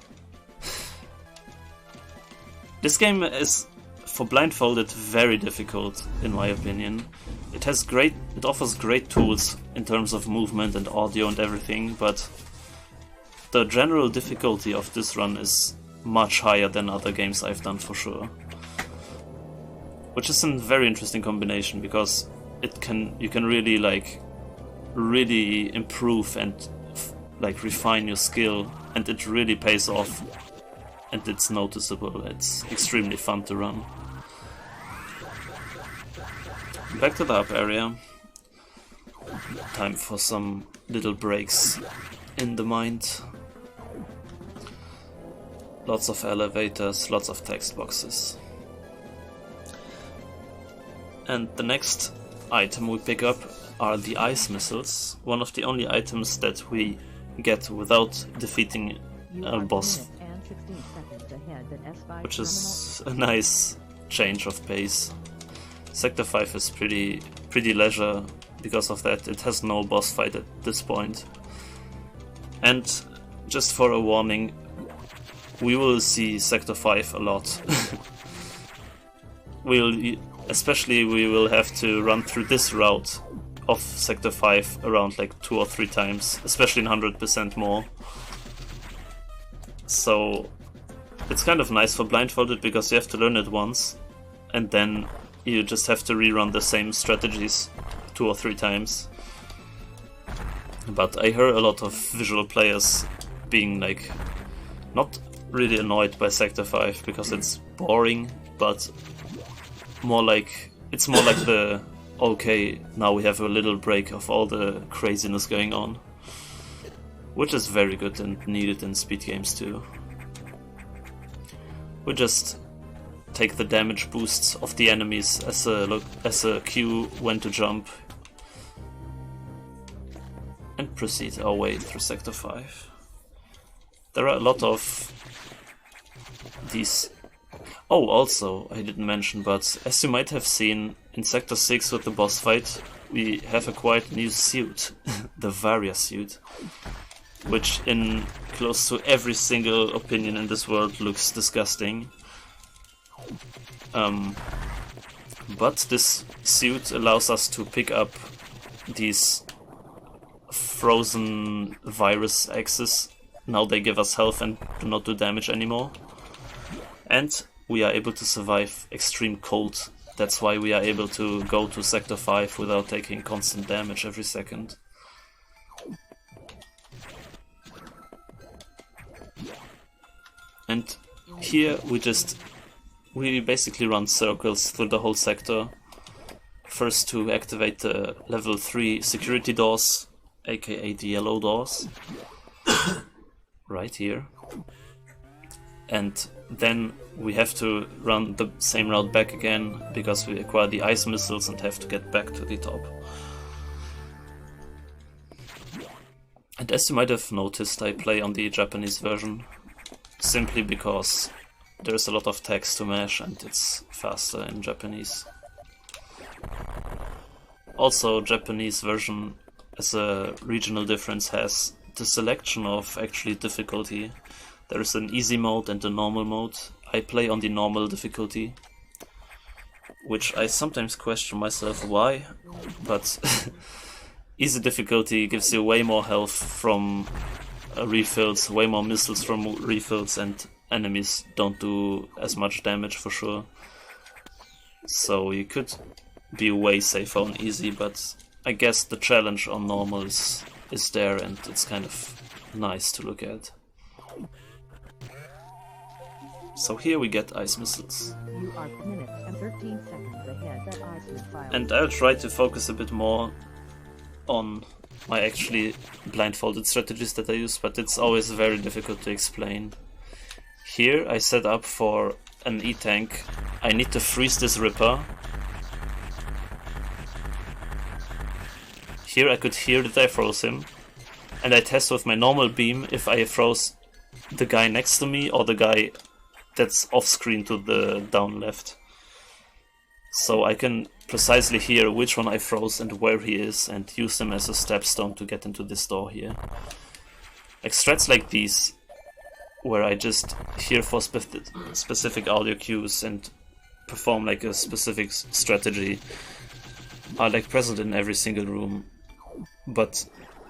This game is, for Blindfolded, very difficult in my opinion. It offers great tools in terms of movement and audio and everything, but the general difficulty of this run is much higher than other games I've done for sure. Which is a very interesting combination because you can really improve and refine your skill, and it really pays off, and it's noticeable. It's extremely fun to run. Back to the up area. Time for some little breaks in the mind. Lots of elevators, lots of text boxes. And the next item we pick up are the ice missiles, one of the only items that we get without defeating a boss, which is a nice change of pace. Sector 5 is pretty leisure because of that. It has no boss fight at this point. And just for a warning, we will see Sector 5 a lot. Especially we will have to run through this route of Sector 5 around like 2 or 3 times, especially in 100% more. So it's kind of nice for Blindfolded because you have to learn it once and then you just have to rerun the same strategies 2 or 3 times. But I heard a lot of visual players being like not really annoyed by Sector 5 because it's boring, but it's more like the okay, now we have a little break of all the craziness going on, which is very good and needed in speed games too. We just take the damage boosts of the enemies as a cue when to jump and proceed our way through Sector 5. There are a lot of these. Oh, also, I didn't mention, but as you might have seen in Sector 6 with the boss fight, we have acquired a new suit, the Varia suit, which in close to every single opinion in this world looks disgusting. But this suit allows us to pick up these frozen virus axes. Now they give us health and do not do damage anymore. And we are able to survive extreme cold. That's why we are able to go to Sector 5 without taking constant damage every second. And here we basically run circles through the whole sector. First to activate the level 3 security doors, aka the yellow doors. Right here. And then we have to run the same route back again because we acquire the ice missiles and have to get back to the top. And as you might have noticed, I play on the Japanese version simply because there's a lot of text to mash and it's faster in Japanese. Also, Japanese version as a regional difference has the selection of actually difficulty. There is an easy mode and a normal mode. I play on the normal difficulty, which I sometimes question myself why, but easy difficulty gives you way more health from refills, way more missiles from refills, and enemies don't do as much damage for sure. So you could be way safer on easy, but I guess the challenge on normal is there and it's kind of nice to look at. So here we get ice missiles. You are minutes and 13 seconds ahead at Iceland file. And I'll try to focus a bit more on my actually blindfolded strategies that I use, but it's always very difficult to explain. Here I set up for an E-tank. I need to freeze this Ripper. Here I could hear that I froze him, and I test with my normal beam if I froze the guy next to me or the guy that's off screen to the down left. So I can precisely hear which one I froze and where he is and use him as a stepstone to get into this door here. Like strats like these, where I just hear for specific audio cues and perform like a specific strategy, are like present in every single room, but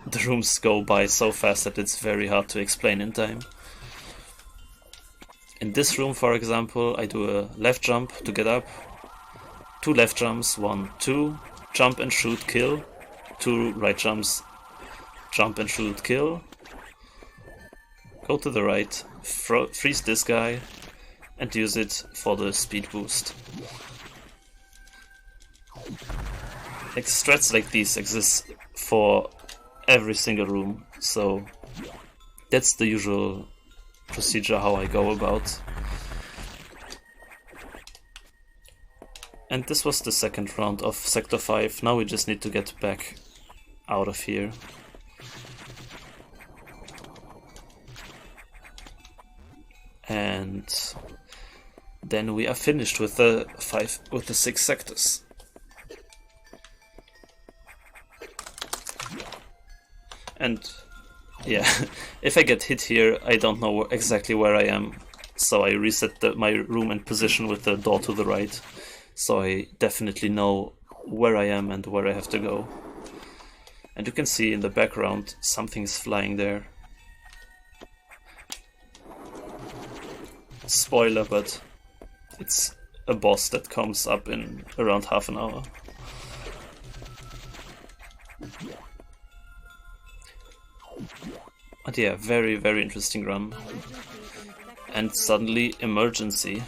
the rooms go by so fast that it's very hard to explain in time. In this room, for example, I do a left jump to get up, 2 left jumps, 1, 2, jump and shoot, kill, 2 right jumps, jump and shoot, kill, go to the right, freeze this guy, and use it for the speed boost. Like strats like these exist for every single room, so that's the usual procedure how I go about. And this was the second round of Sector 5. Now we just need to get back out of here. And then we are finished with the 6 sectors. And yeah, if I get hit here, I don't know exactly where I am, so I reset my room and position with the door to the right, so I definitely know where I am and where I have to go. And you can see in the background something's flying there. Spoiler, but it's a boss that comes up in around half an hour. But yeah, very, very interesting run. And suddenly, emergency.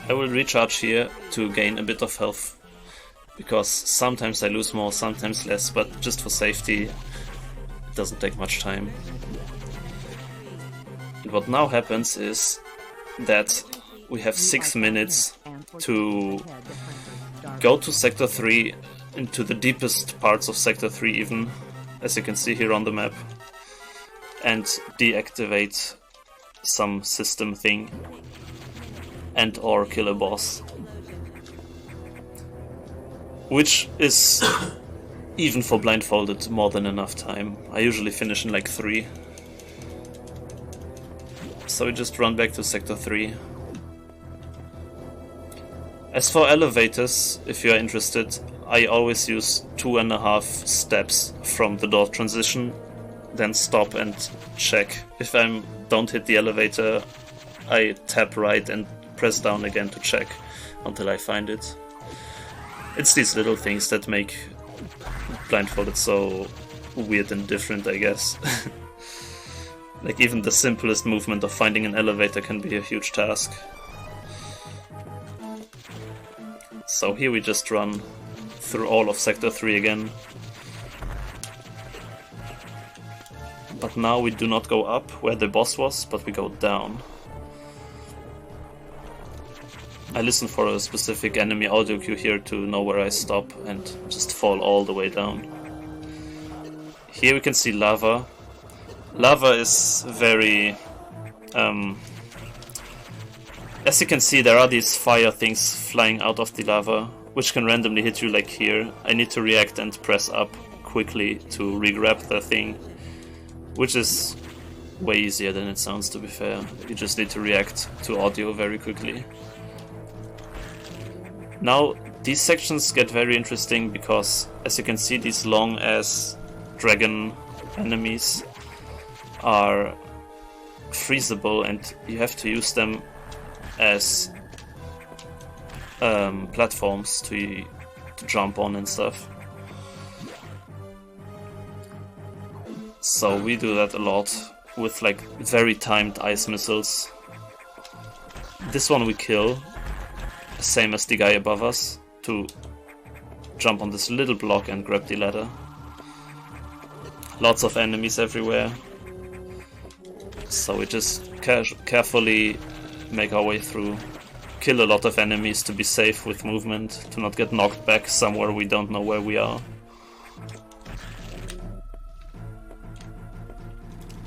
I will recharge here to gain a bit of health, because sometimes I lose more, sometimes less, but just for safety, it doesn't take much time. And what now happens is that we have 6 minutes to go to Sector 3, into the deepest parts of Sector 3 even, as you can see here on the map, and deactivate some system thing and or kill a boss. Which is, even for blindfolded, more than enough time. I usually finish in like 3. So we just run back to Sector 3. As for elevators, if you are interested, I always use 2.5 steps from the door transition, then stop and check. If I don't hit the elevator, I tap right and press down again to check until I find it. It's these little things that make blindfolded so weird and different, I guess. Like even the simplest movement of finding an elevator can be a huge task. So here we just run through all of Sector 3 again. But now we do not go up where the boss was, but we go down. I listen for a specific enemy audio cue here to know where I stop and just fall all the way down. Here we can see lava. Lava is very... as you can see, there are these fire things flying out of the lava, which can randomly hit you like here. I need to react and press up quickly to re-grab the thing, which is way easier than it sounds, to be fair. You just need to react to audio very quickly. Now, these sections get very interesting because, as you can see, these long-ass dragon enemies are freezable and you have to use them as platforms to jump on and stuff. So we do that a lot with like very timed ice missiles. This one we kill, same as the guy above us, to jump on this little block and grab the ladder. Lots of enemies everywhere. So we just carefully make our way through. Kill a lot of enemies to be safe with movement, to not get knocked back somewhere we don't know where we are.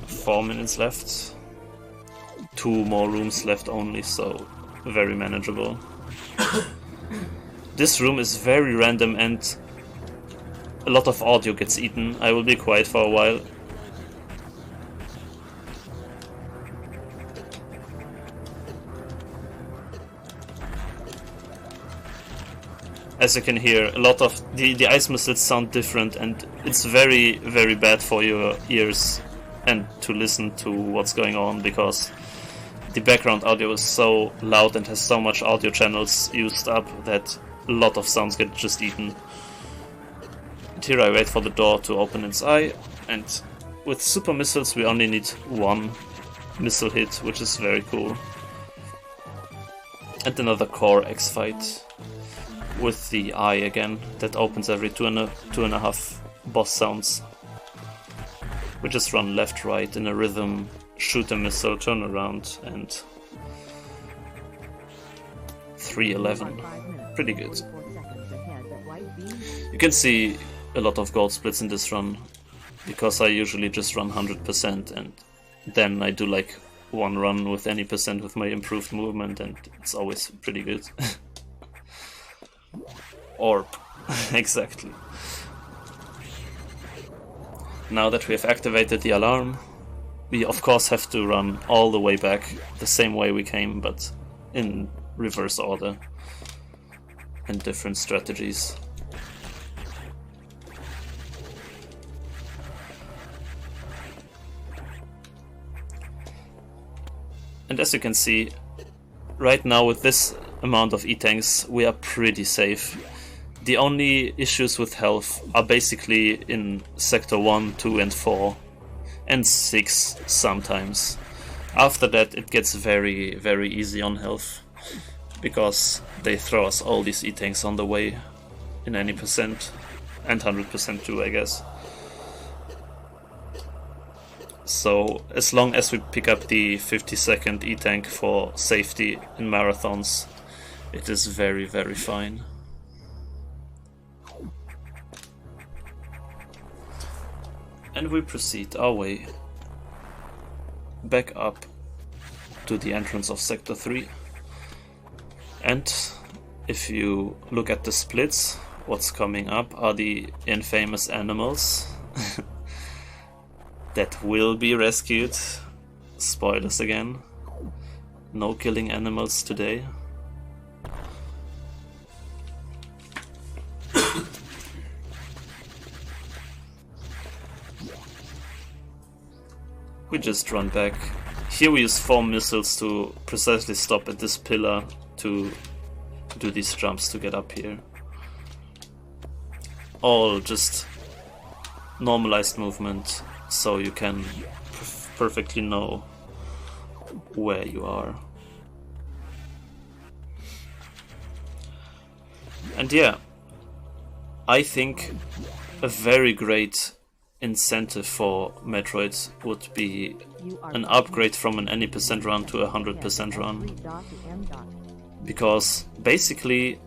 4 minutes left. 2 more rooms left only, so very manageable. This room is very random and a lot of audio gets eaten. I will be quiet for a while. As you can hear, a lot of the ice missiles sound different, and it's very, very bad for your ears and to listen to what's going on, because the background audio is so loud and has so much audio channels used up that a lot of sounds get just eaten. And here I wait for the door to open its eye, and with super missiles we only need 1 missile hit, which is very cool. And another core X fight with the eye again, that opens every 2.5 boss sounds. We just run left, right in a rhythm, shoot a missile, turn around, and 3:11. Pretty good. You can see a lot of gold splits in this run, because I usually just run 100% and then I do like 1 run with any percent with my improved movement, and it's always pretty good. Orb. Exactly. Now that we have activated the alarm, we of course have to run all the way back the same way we came, but in reverse order and different strategies. And as you can see, right now with this amount of E-tanks we are pretty safe. The only issues with health are basically in Sector 1, 2 and 4, and 6 sometimes. After that it gets very, very easy on health, because they throw us all these E-tanks on the way in any percent, and 100% too, I guess. So as long as we pick up the 50-second E-tank for safety in marathons, it is very, very fine. And we proceed our way back up to the entrance of Sector 3. And if you look at the splits, what's coming up are the infamous animals that will be rescued. Spoilers again. No killing animals today. We just run back. Here we use 4 missiles to precisely stop at this pillar to do these jumps to get up here. All just normalized movement, so you can perfectly know where you are. And yeah, I think a very great incentive for Metroid would be an upgrade from an any percent run to a 100% run, because basically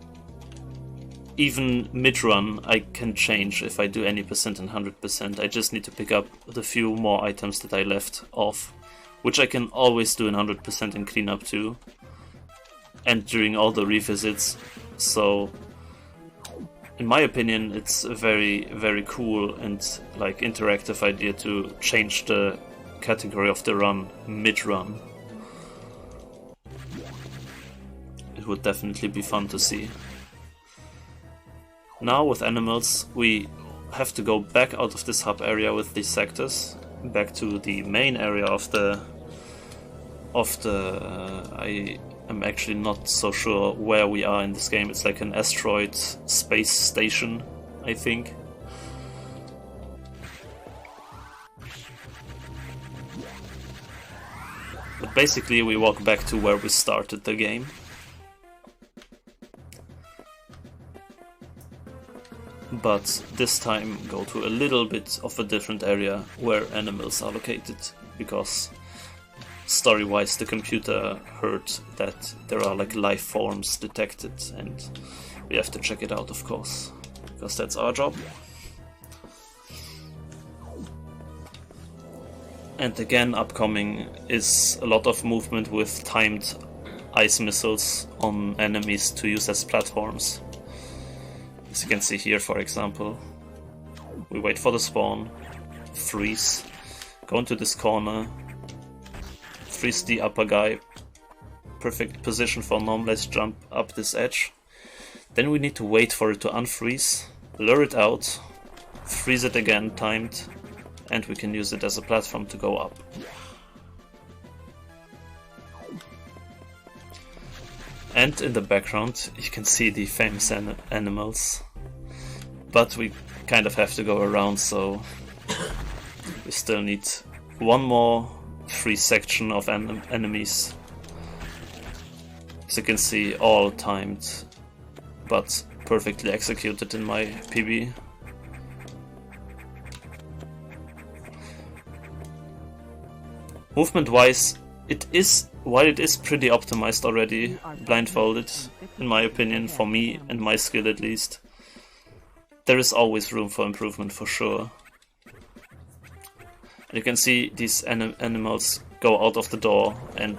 even mid-run I can change if I do any percent and 100%. I just need to pick up the few more items that I left off, which I can always do in 100% and clean up too, and during all the revisits. So in my opinion, it's a very, very cool and like interactive idea to change the category of the run mid-run. It would definitely be fun to see. Now with animals we have to go back out of this hub area with these sectors, back to the main area of the I am actually not so sure where we are in this game. It's like an asteroid space station, I think. basically we walk back to where we started the game. But this time go to a little bit of a different area where animals are located, because story-wise the computer heard that there are like life forms detected, and we have to check it out, of course, because that's our job. And again, upcoming is a lot of movement with timed ice missiles on enemies to use as platforms. As you can see here, for example, we wait for the spawn, freeze, go into this corner, freeze the upper guy, perfect position for normalized jump up this edge. Then we need to wait for it to unfreeze, lure it out, freeze it again timed, and we can use it as a platform to go up. And in the background you can see the famous animals, but we kind of have to go around, so we still need one more free section of enemies. As you can see, all timed, but perfectly executed in my PB. Movement wise, while it is pretty optimized already, blindfolded, in my opinion, for me and my skill at least, there is always room for improvement for sure. And you can see these animals go out of the door, and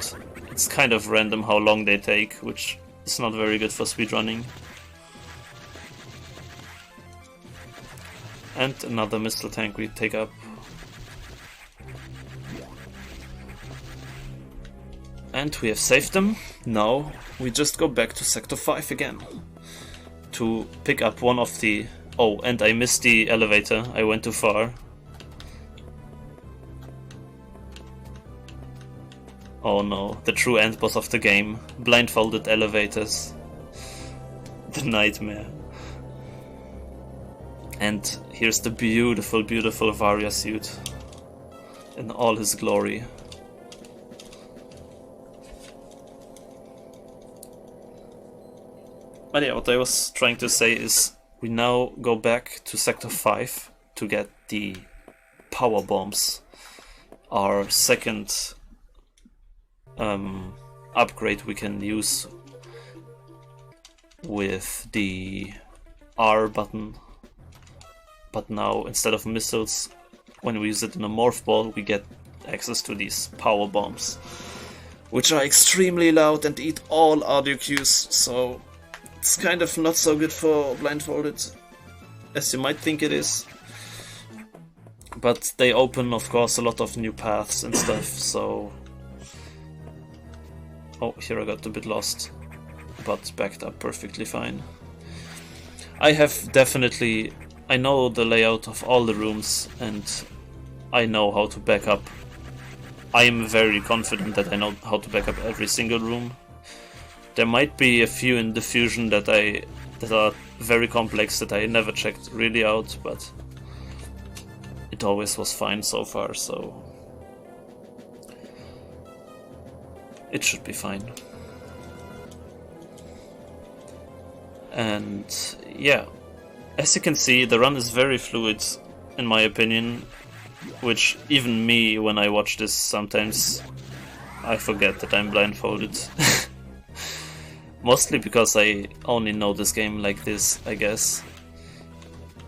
it's kind of random how long they take, which is not very good for speedrunning. And another missile tank we take up. And we have saved them. Now we just go back to Sector 5 again to pick up one of the... Oh, and I missed the elevator, I went too far. Oh no, the true end boss of the game. Blindfolded elevators. The nightmare. And here's the beautiful, beautiful Varia suit in all his glory. But yeah, what I was trying to say is we now go back to Sector 5 to get the power bombs. Our second upgrade we can use with the R button. But now, instead of missiles, when we use it in a morph ball, we get access to these power bombs, which are extremely loud and eat all audio cues, so it's kind of not so good for blindfolded, as you might think it is. But they open, of course, a lot of new paths and stuff, so... Oh, here I got a bit lost, but backed up perfectly fine. I know the layout of all the rooms, and I know how to back up. I am very confident that I know how to back up every single room. There might be a few in the Fusion that are very complex that I never checked really out, but it always was fine so far, so it should be fine. And yeah, as you can see, the run is very fluid, in my opinion, which even me, when I watch this, sometimes I forget that I'm blindfolded. Mostly because I only know this game like this, I guess.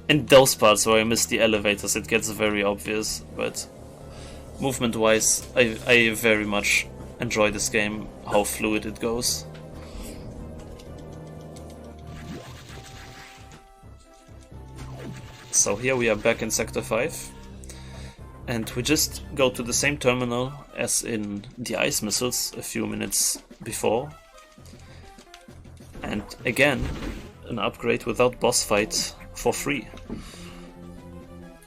In those parts where I miss the elevators, it gets very obvious, but movement-wise, I very much enjoy this game, how fluid it goes. So here we are back in Sector 5, and we just go to the same terminal as in the ice missiles a few minutes before. And again, an upgrade without boss fight for free,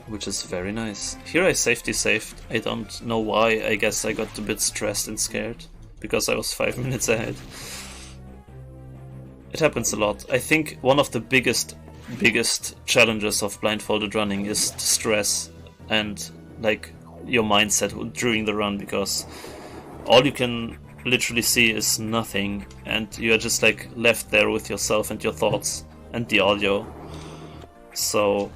which is very nice. Here I safety saved. I don't know why. I guess I got a bit stressed and scared because I was 5 minutes ahead. It happens a lot. I think one of the biggest challenges of blindfolded running is stress and like your mindset during the run, because all you can literally see is nothing, and you are just like left there with yourself and your thoughts and the audio. So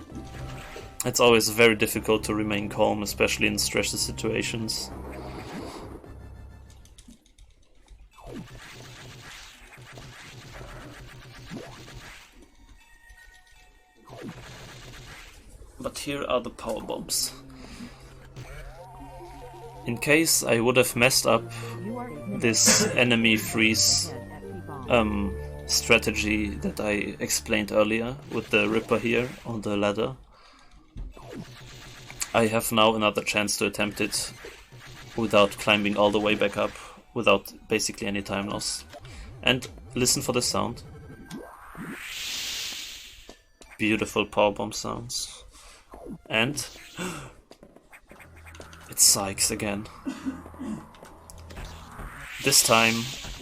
it's always very difficult to remain calm, especially in stressful situations. But here are the power bombs. In case I would have messed up this enemy freeze strategy that I explained earlier with the Ripper here on the ladder, I have now another chance to attempt it without climbing all the way back up, without basically any time loss. And listen for the sound. Beautiful powerbomb sounds. And it psychs again. This time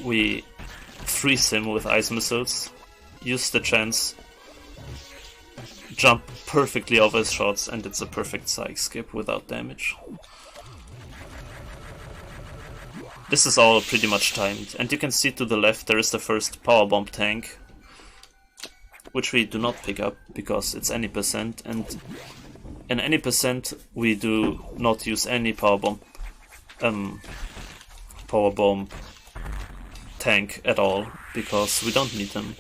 we freeze him with ice missiles, use the chance, jump perfectly over his shots, and it's a perfect psych skip without damage. This is all pretty much timed, and you can see to the left there is the first powerbomb tank, which we do not pick up because it's any percent, and in any percent we do not use any powerbomb tank at all, because we don't need them.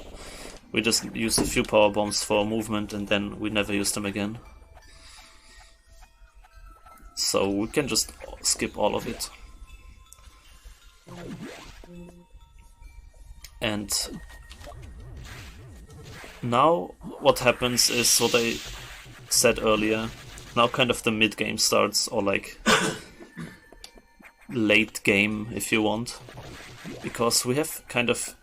We just use a few power bombs for movement and then we never use them again. So we can just skip all of it. And now what happens is what I said earlier. Now kind of the mid game starts, or like late game if you want, because we have kind of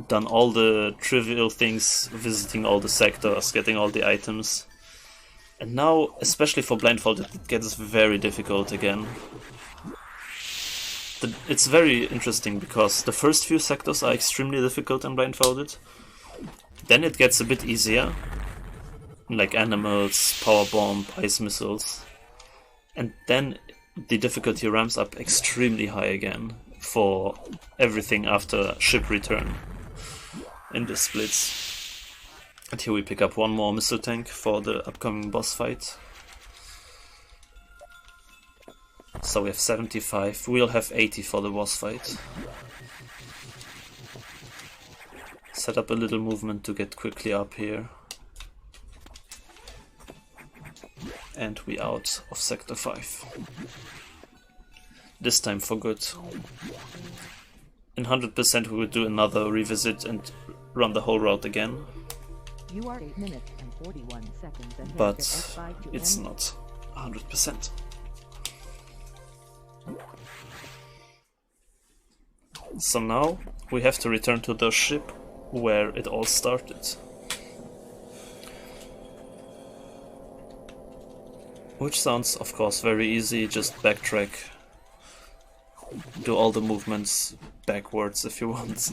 done all the trivial things, visiting all the sectors, getting all the items, and now, especially for Blindfolded, it gets very difficult again. It's very interesting because the first few sectors are extremely difficult in Blindfolded, then it gets a bit easier, like animals, power bomb, ice missiles, and then the difficulty ramps up extremely high again for everything after ship return in the splits. And here we pick up one more missile tank for the upcoming boss fight. So we have 75, we'll have 80 for the boss fight. Set up a little movement to get quickly up here. And we out of sector 5. This time for good. In 100% we will do another revisit and run the whole route again. You are 8 minutes and 41 seconds ahead But of F5 to it's end. not 100%. So now we have to return to the ship where it all started. Which sounds, of course, very easy. Just backtrack, do all the movements backwards if you want.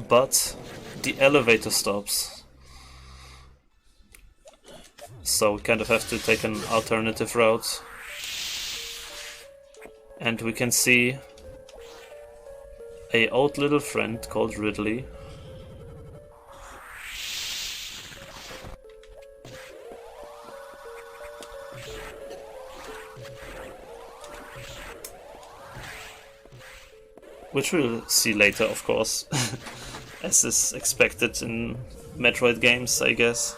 But the elevator stops, so we kind of have to take an alternative route. And we can see a old little friend called Ridley. Which we'll see later, of course, as is expected in Metroid games, I guess.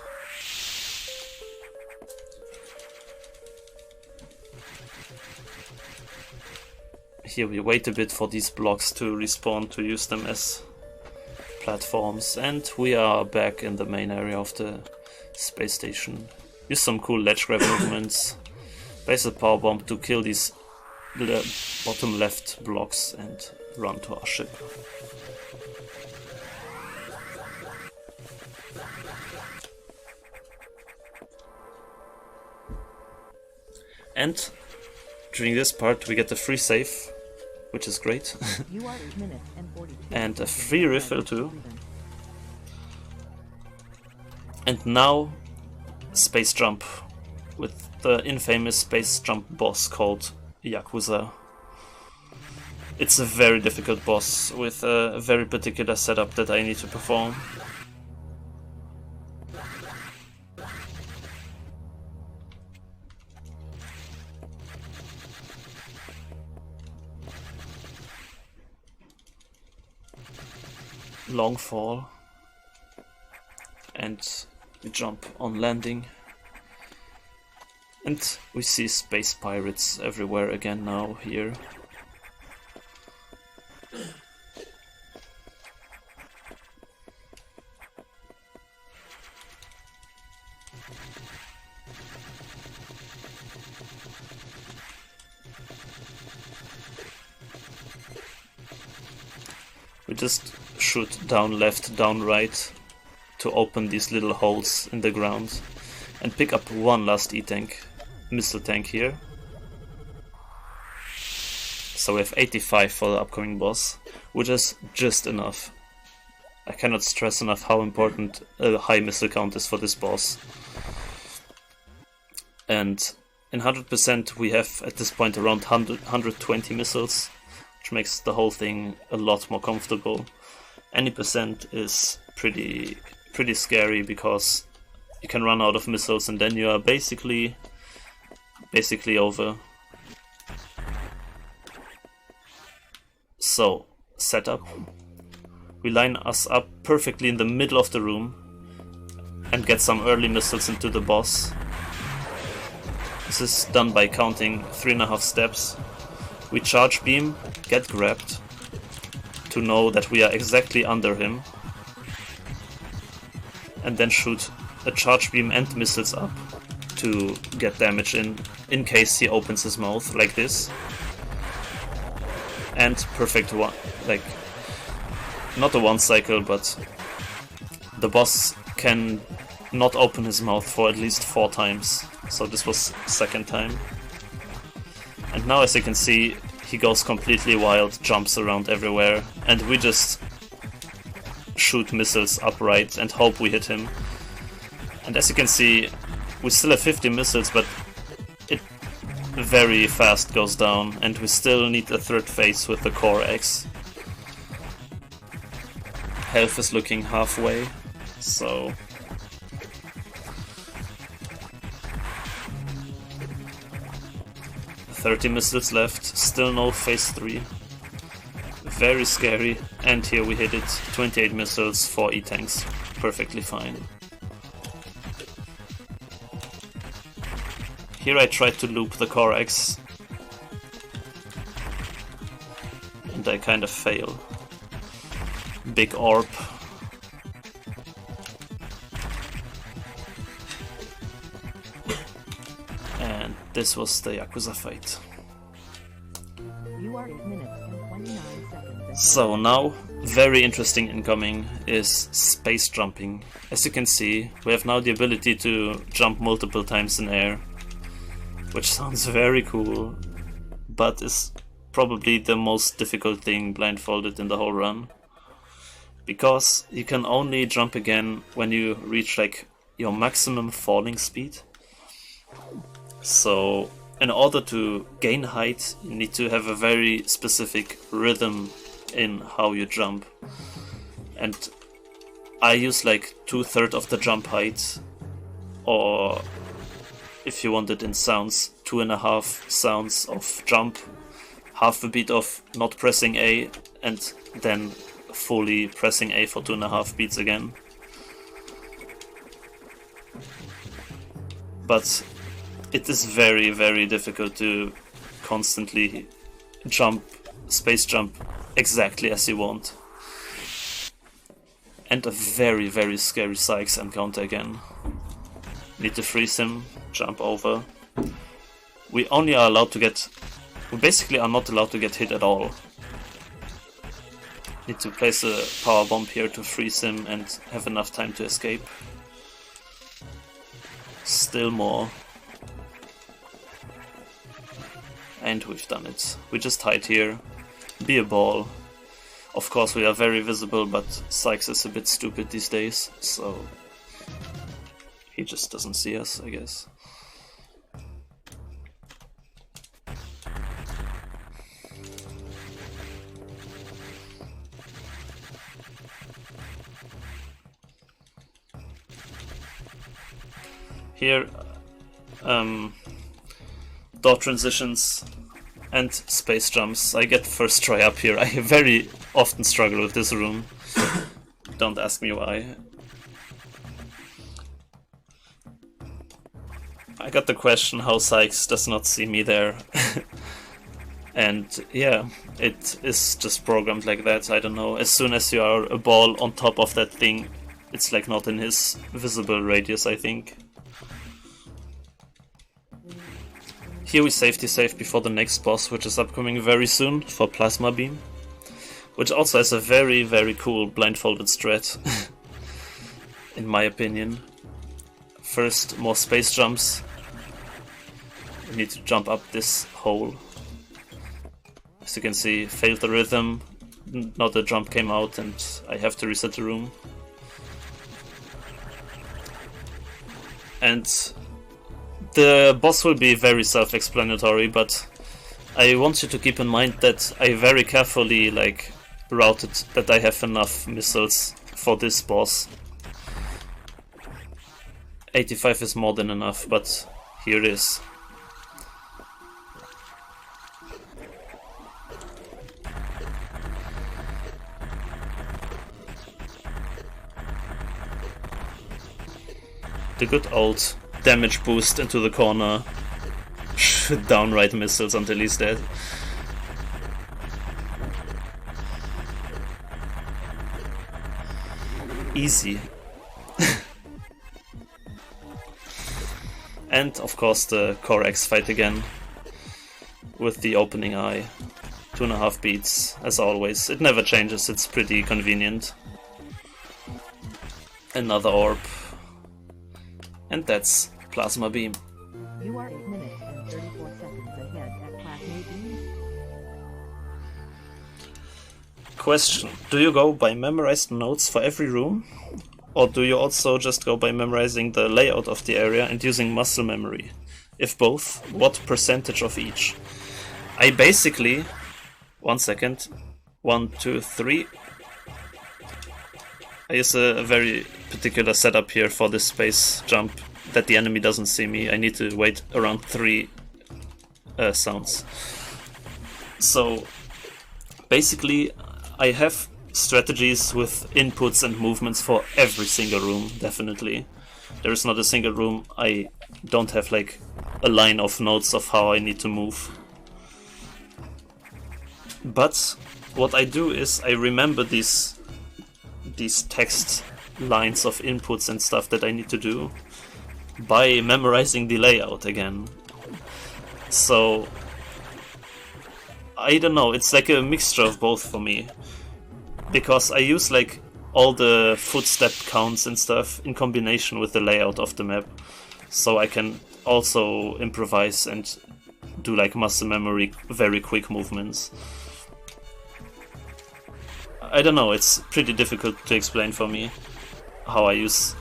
Here we wait a bit for these blocks to respawn to use them as platforms, and we are back in the main area of the space station. Use some cool ledge grab movements, place a power bomb to kill these bottom left blocks and run to our ship. And during this part we get a free save, which is great. You are 8 minutes and 42 And a seconds free ahead refill of too. Speedrun. And now, space jump with the infamous space jump boss called Yakuza. It's a very difficult boss with a very particular setup that I need to perform. Long fall, and we jump on landing, and we see space pirates everywhere again now here. We just shoot down left, down right to open these little holes in the ground and pick up one last E-tank, missile tank here. So we have 85 for the upcoming boss, which is just enough. I cannot stress enough how important a high missile count is for this boss. And in 100% we have at this point around 120 missiles, which makes the whole thing a lot more comfortable. Any percent is pretty scary because you can run out of missiles and then you are basically over. So, setup. We line us up perfectly in the middle of the room and get some early missiles into the boss. This is done by counting 3.5 steps. We charge beam, get grabbed, to know that we are exactly under him, and then shoot a charge beam and missiles up to get damage in case he opens his mouth like this. And perfect one, like, not a one cycle, but the boss can not open his mouth for at least 4 times, so this was second time. And now, as you can see, he goes completely wild, jumps around everywhere, and we just shoot missiles upright and hope we hit him. And as you can see, we still have 50 missiles, but it very fast goes down, and we still need a third phase with the core X. Health is looking halfway, so 30 missiles left, still no phase 3. Very scary, and here we hit it. 28 missiles, 4 E-tanks, perfectly fine. Here I tried to loop the core X, and I kind of fail. Big orb. And this was the Yakuza fight. You are 8 minutes and 29 seconds ahead. So now, very interesting incoming is space jumping. As you can see, we have now the ability to jump multiple times in air, which sounds very cool, but is probably the most difficult thing blindfolded in the whole run. Because you can only jump again when you reach like your maximum falling speed. So in order to gain height, you need to have a very specific rhythm in how you jump. And I use like 2/3 of the jump height, or if you want it in sounds, 2.5 sounds of jump, half a beat of not pressing A, and then fully pressing A for 2.5 beats again. But it is very, very difficult to constantly jump, space jump exactly as you want. And a very, very scary Sykes encounter again. Need to freeze him, jump over. We only are allowed to get... We basically are not allowed to get hit at all. Need to place a power bomb here to freeze him and have enough time to escape. Still more. And we've done it. We just hide here, be a ball. Of course we are very visible, but Sykes is a bit stupid these days, so He just doesn't see us, I guess. Here, door transitions and space jumps. I get first try up here. I very often struggle with this room. Don't ask me why. I got the question how Sykes does not see me there. And yeah, it is just programmed like that. I don't know. As soon as you are a ball on top of that thing, it's like not in his visible radius, I think. Here we safety save before the next boss, which is upcoming very soon for Plasma Beam, which also has a very, very cool blindfolded strat, in my opinion. First, more space jumps. We need to jump up this hole. As you can see, failed the rhythm, not a jump came out and I have to reset the room. And the boss will be very self-explanatory, but I want you to keep in mind that I very carefully routed that I have enough missiles for this boss. 85 is more than enough, but here it is. The good old damage boost into the corner, downright missiles until he's dead. Easy. And of course the Core X fight again, with the opening eye. 2.5 beats, as always. It never changes, it's pretty convenient. Another orb. And that's Plasma Beam. You are 8 minutes and 34 seconds ahead at Plasma Beam. Question: do you go by memorized notes for every room? Or do you also just go by memorizing the layout of the area and using muscle memory? If both, what percentage of each? I basically... 1 second. 1, 2, 3. I use a very particular setup here for this space jump, that the enemy doesn't see me. I need to wait around 3 sounds. So basically I have strategies with inputs and movements for every single room, definitely. There is not a single room I don't have a line of notes of how I need to move. But what I do is I remember these text lines of inputs and stuff that I need to do by memorizing the layout again. So I don't know, it's like a mixture of both for me, because I use all the footstep counts and stuff in combination with the layout of the map, so I can also improvise and do muscle memory very quick movements. I don't know, it's pretty difficult to explain for me how I use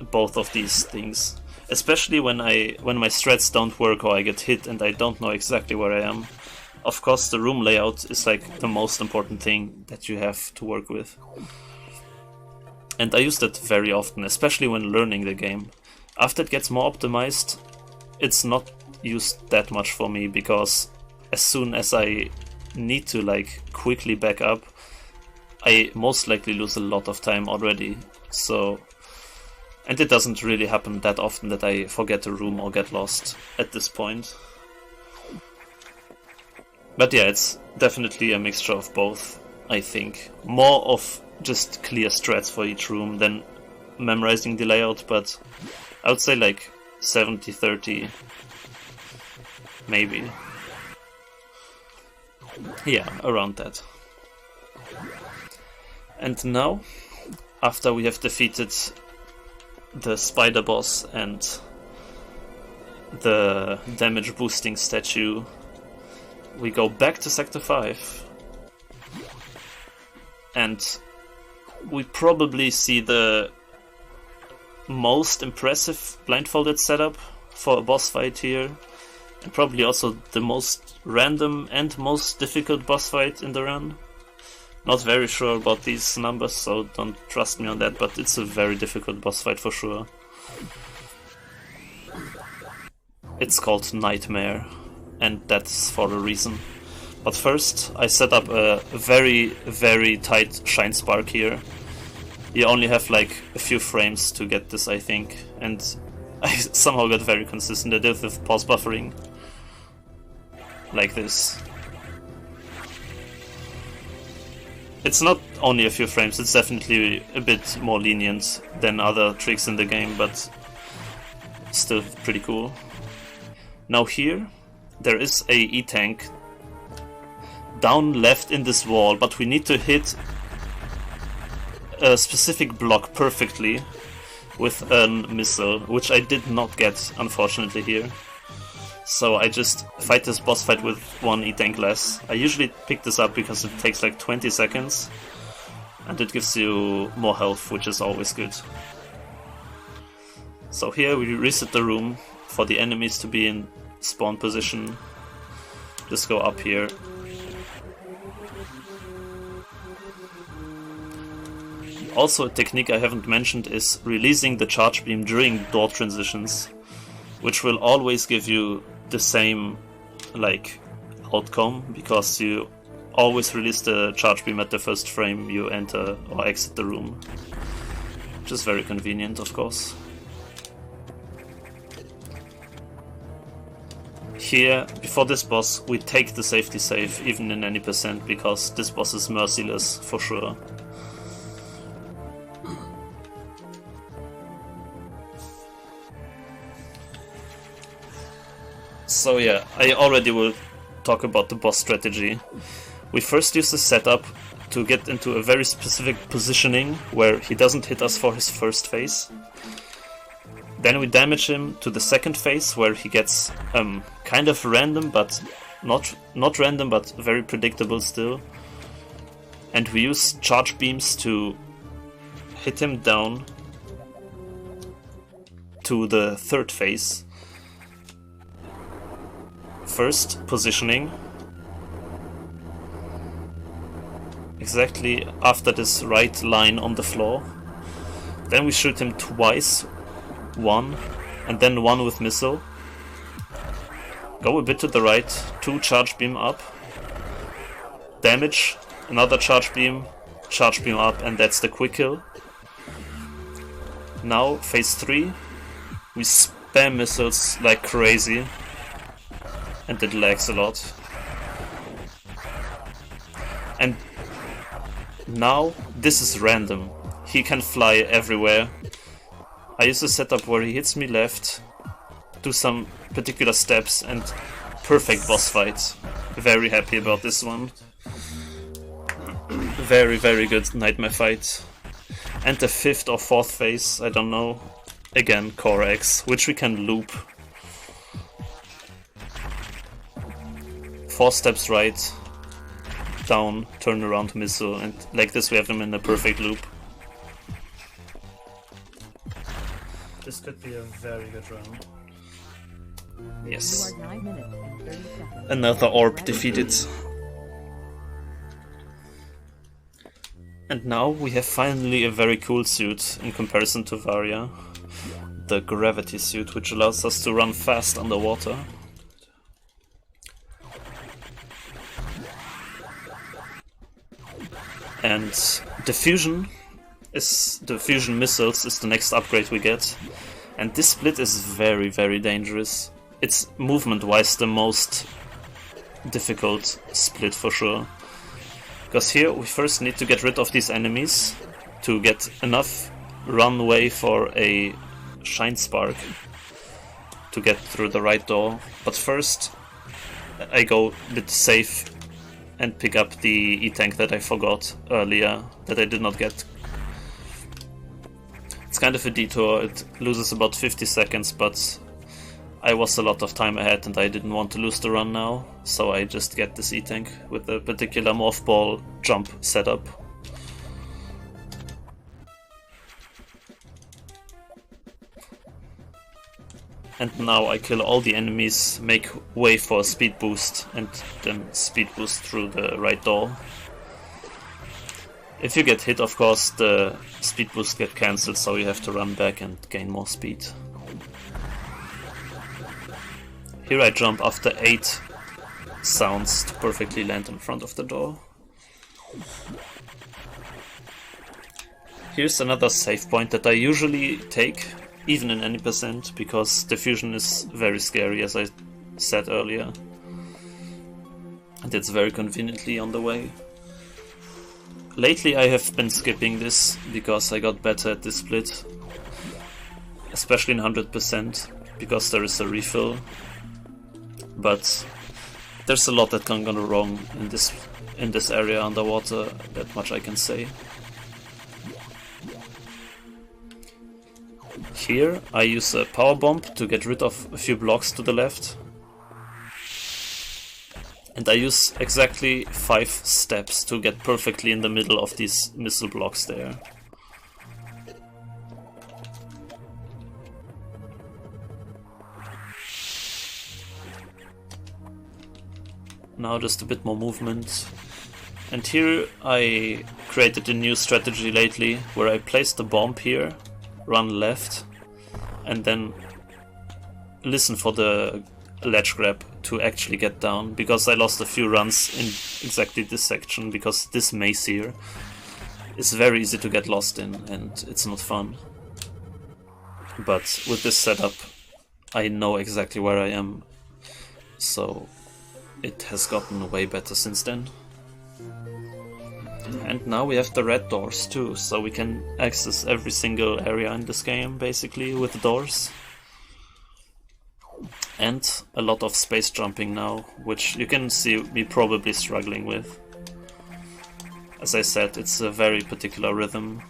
both of these things, especially when my strats don't work or I get hit and I don't know exactly where I am. Of course the room layout is the most important thing that you have to work with. And I use that very often, especially when learning the game. After it gets more optimized, it's not used that much for me, because as soon as I need to quickly back up, I most likely lose a lot of time already. So, and it doesn't really happen that often that I forget a room or get lost at this point. But yeah, it's definitely a mixture of both, I think. More of just clear strats for each room than memorizing the layout, but I would say 70-30, maybe. Yeah, around that. And now, after we have defeated the spider boss and the damage boosting statue, we go back to Sector 5. And we probably see the most impressive blindfolded setup for a boss fight here, and probably also the most random and most difficult boss fight in the run. Not very sure about these numbers, so don't trust me on that, but it's a very difficult boss fight for sure. It's called Nightmare, and that's for a reason. But first, I set up a very, very tight Shine Spark here. You only have like a few frames to get this, I think, and I somehow got very consistent. I did with pause buffering, like this. It's not only a few frames, it's definitely a bit more lenient than other tricks in the game, but still pretty cool. Now here, there is a E-tank down left in this wall, but we need to hit a specific block perfectly with a missile, which I did not get, unfortunately, here. So I just fight this boss fight with one E-tank less. I usually pick this up because it takes like 20 seconds, and it gives you more health, which is always good. So here we reset the room for the enemies to be in spawn position. Just go up here. Also, a technique I haven't mentioned is releasing the charge beam during door transitions, which will always give you the same like outcome, because you always release the charge beam at the first frame you enter or exit the room, which is very convenient, of course. Here, before this boss, we take the safety save even in any percent, because this boss is merciless for sure. So yeah, I already will talk about the boss strategy. We first use the setup to get into a very specific positioning where he doesn't hit us for his first phase. Then we damage him to the second phase, where he gets kind of random, but not random, but very predictable still. And we use charge beams to hit him down to the third phase. First, positioning. Exactly after this right line on the floor. Then we shoot him twice. One, and then one with missile. Go a bit to the right, 2 charge beam up. Damage, another charge beam up, and that's the quick kill. Now, phase 3. We spam missiles like crazy. And it lags a lot. And now this is random. He can fly everywhere. I use a setup where he hits me left, do some particular steps, and perfect boss fight. Very happy about this one. Very, very good nightmare fight. And the 5th or 4th phase, I don't know. Again, Core X, which we can loop. 4 steps right, down, turn around missile, and like this we have them in a perfect loop. This could be a very good run. Yes. You are 9 minutes and 30 seconds. Another orb defeated. And now we have finally a very cool suit in comparison to Varia. The gravity suit, which allows us to run fast underwater. And the fusion missiles is the next upgrade we get. And this split is very, very dangerous. It's movement-wise the most difficult split for sure. Because here we first need to get rid of these enemies to get enough runway for a Shine Spark to get through the right door. But first I go a bit safe and pick up the E-tank that I forgot earlier, that I did not get. It's kind of a detour, it loses about 50 seconds, but I was a lot of time ahead and I didn't want to lose the run now, so I just get this E-tank with a particular morph ball jump setup. And now I kill all the enemies, make way for a speed boost, and then speed boost through the right door. If you get hit, of course, the speed boost gets cancelled, so you have to run back and gain more speed. Here I jump after 8 sounds to perfectly land in front of the door. Here's another save point that I usually take, even in any percent, because the fusion is very scary, as I said earlier. And it's very conveniently on the way. Lately I have been skipping this because I got better at this split, especially in 100%, because there is a refill. But there's a lot that can go wrong in this area underwater, that much I can say. Here I use a power bomb to get rid of a few blocks to the left. And I use exactly 5 steps to get perfectly in the middle of these missile blocks there. Now just a bit more movement. And here I created a new strategy lately, where I place the bomb here, run left, and then listen for the ledge grab to actually get down, because I lost a few runs in exactly this section, because this maze here is very easy to get lost in and it's not fun. But with this setup I know exactly where I am, so it has gotten way better since then. And now we have the red doors too, so we can access every single area in this game basically with doors. And a lot of space jumping now, which you can see me probably struggling with. As I said, it's a very particular rhythm.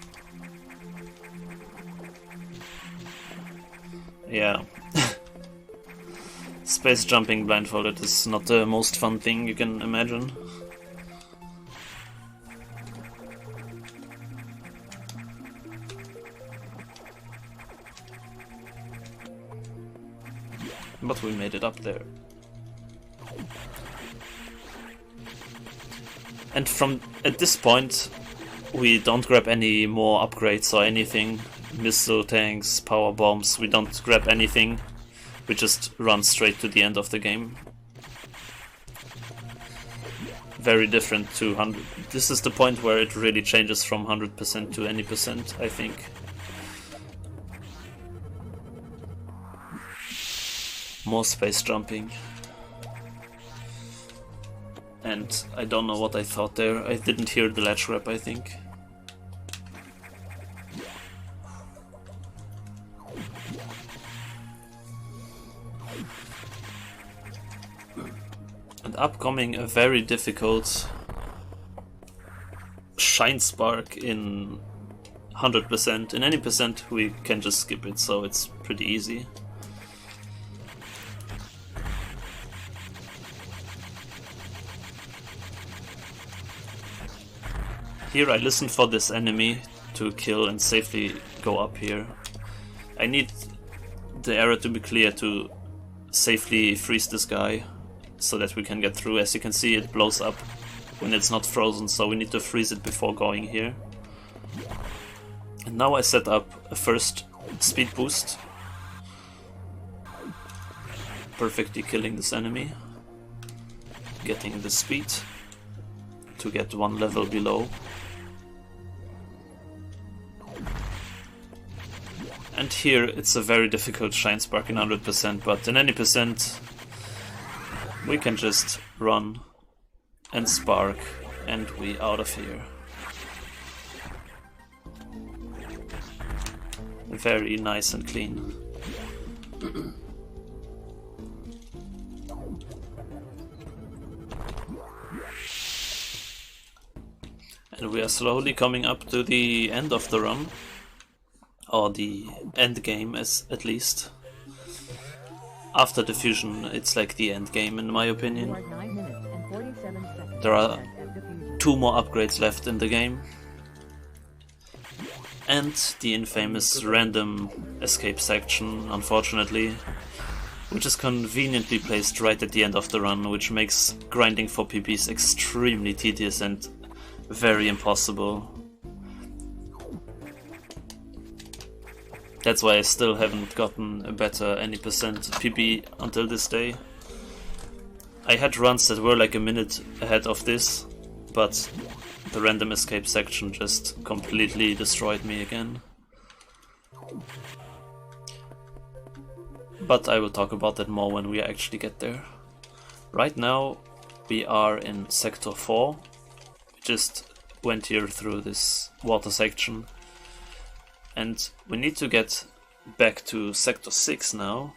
Yeah. Space jumping blindfolded is not the most fun thing you can imagine. But we made it up there. And at this point we don't grab any more upgrades or anything. Missile tanks, power bombs, we don't grab anything. We just run straight to the end of the game. Very different to 100. This is the point where it really changes from 100% to any percent, I think. More space jumping. And I don't know what I thought there. I didn't hear the ledge grab, I think. And upcoming a very difficult Shine Spark in 100%. In any percent we can just skip it, so it's pretty easy. Here I listen for this enemy to kill and safely go up here. I need the area to be clear to safely freeze this guy so that we can get through. As you can see, it blows up when it's not frozen, so we need to freeze it before going here. And now I set up a first speed boost, perfectly killing this enemy, getting the speed to get one level below. And here it's a very difficult Shine Spark in 100%, but in any percent we can just run and spark and we out of here. Very nice and clean. And we are slowly coming up to the end of the run. Or the end game, at least. After the fusion, it's like the end game in my opinion. There are 2 more upgrades left in the game. And the infamous random escape section, unfortunately. which is conveniently placed right at the end of the run, which makes grinding for PBs extremely tedious and very impossible. That's why I still haven't gotten a better any percent PB until this day. I had runs that were like a minute ahead of this, but the random escape section just completely destroyed me again. But I will talk about that more when we actually get there. Right now we are in Sector 4. We just went here through this water section. And we need to get back to Sector 6 now,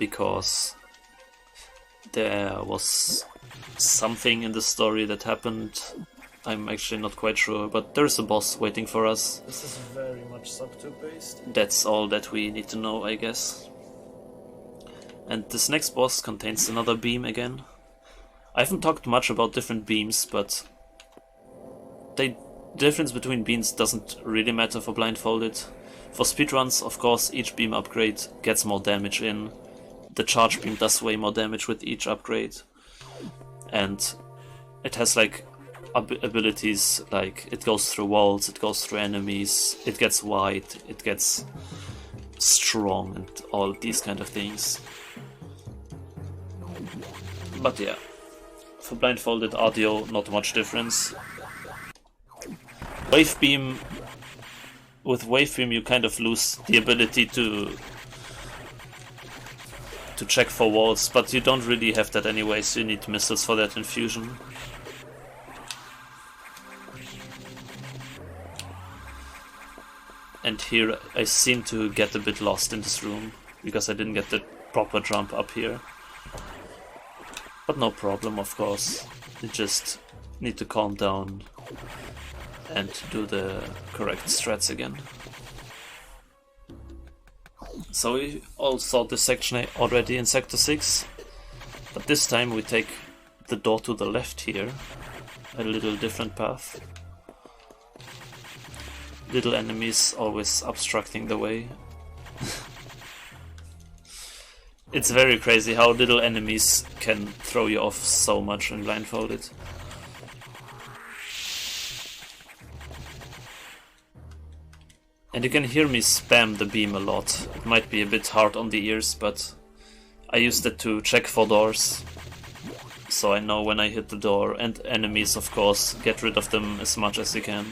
because there was something in the story that happened. I'm actually not quite sure, but there's a boss waiting for us. This is very much sub-tube based. That's all that we need to know, I guess. And this next boss contains another beam again. I haven't talked much about different beams, but the difference between beams doesn't really matter for Blindfolded. For speedruns, of course, each beam upgrade gets more damage in. The charge beam does way more damage with each upgrade. And it has like abilities like it goes through walls, it goes through enemies, it gets wide, it gets strong and all these kind of things. But yeah, for Blindfolded audio, not much difference. Wave beam, with wave beam you kind of lose the ability to check for walls, but you don't really have that anyway, so you need missiles for that in Fusion. And here I seem to get a bit lost in this room, because I didn't get the proper jump up here. But no problem, of course. You just need to calm down and do the correct strats again. So we all saw this section already in Sector 6, but this time we take the door to the left here, a little different path. Little enemies always obstructing the way. It's very crazy how little enemies can throw you off so much in Blindfolded. And you can hear me spam the beam a lot. It might be a bit hard on the ears, but I used it to check for doors. So I know when I hit the door, and enemies of course, get rid of them as much as you can.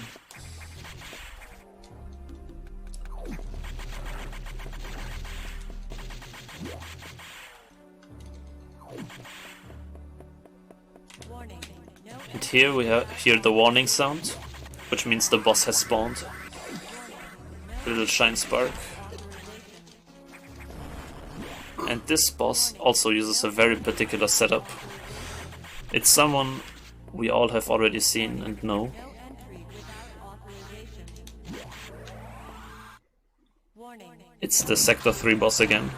And here we hear the warning sound, which means the boss has spawned. Little shine spark. And this boss also uses a very particular setup. It's someone we all have already seen and know. It's the Sector 3 boss again.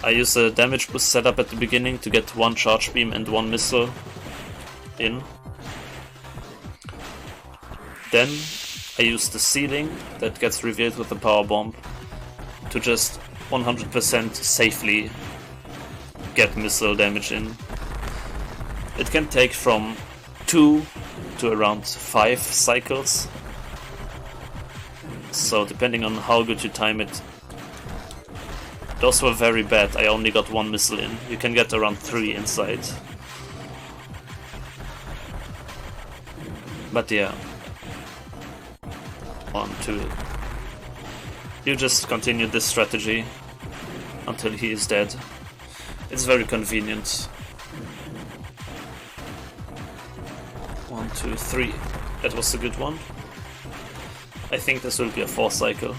I use a damage boost setup at the beginning to get one charge beam and one missile in. Then I use the ceiling that gets revealed with the power bomb to just 100% safely get missile damage in. It can take from 2 to around 5 cycles. So depending on how good you time it. Those were very bad, I only got 1 missile in. You can get around 3 inside. But yeah. 1, 2. You just continue this strategy until he is dead. It's very convenient. 1, 2, 3. That was a good one. I think this will be a 4 cycle.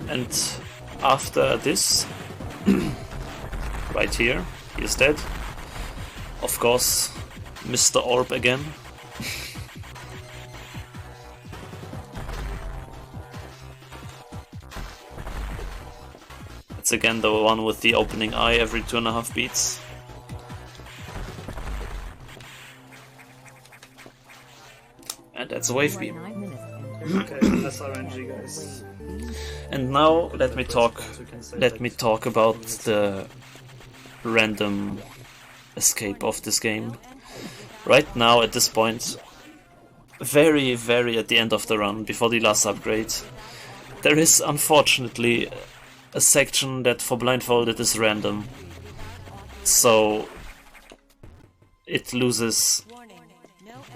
And after this, right here, he is dead. Of course, Mr. Orb again. It's again the one with the opening eye every 2.5 beats. And that's a wave beam. 9 minutes and Okay, less RNG, guys. And now let me talk. We can say, Let like, me talk about the random escape of this game. Right now, at this point, very at the end of the run, before the last upgrade, there is unfortunately a section that for Blindfolded is random. So it loses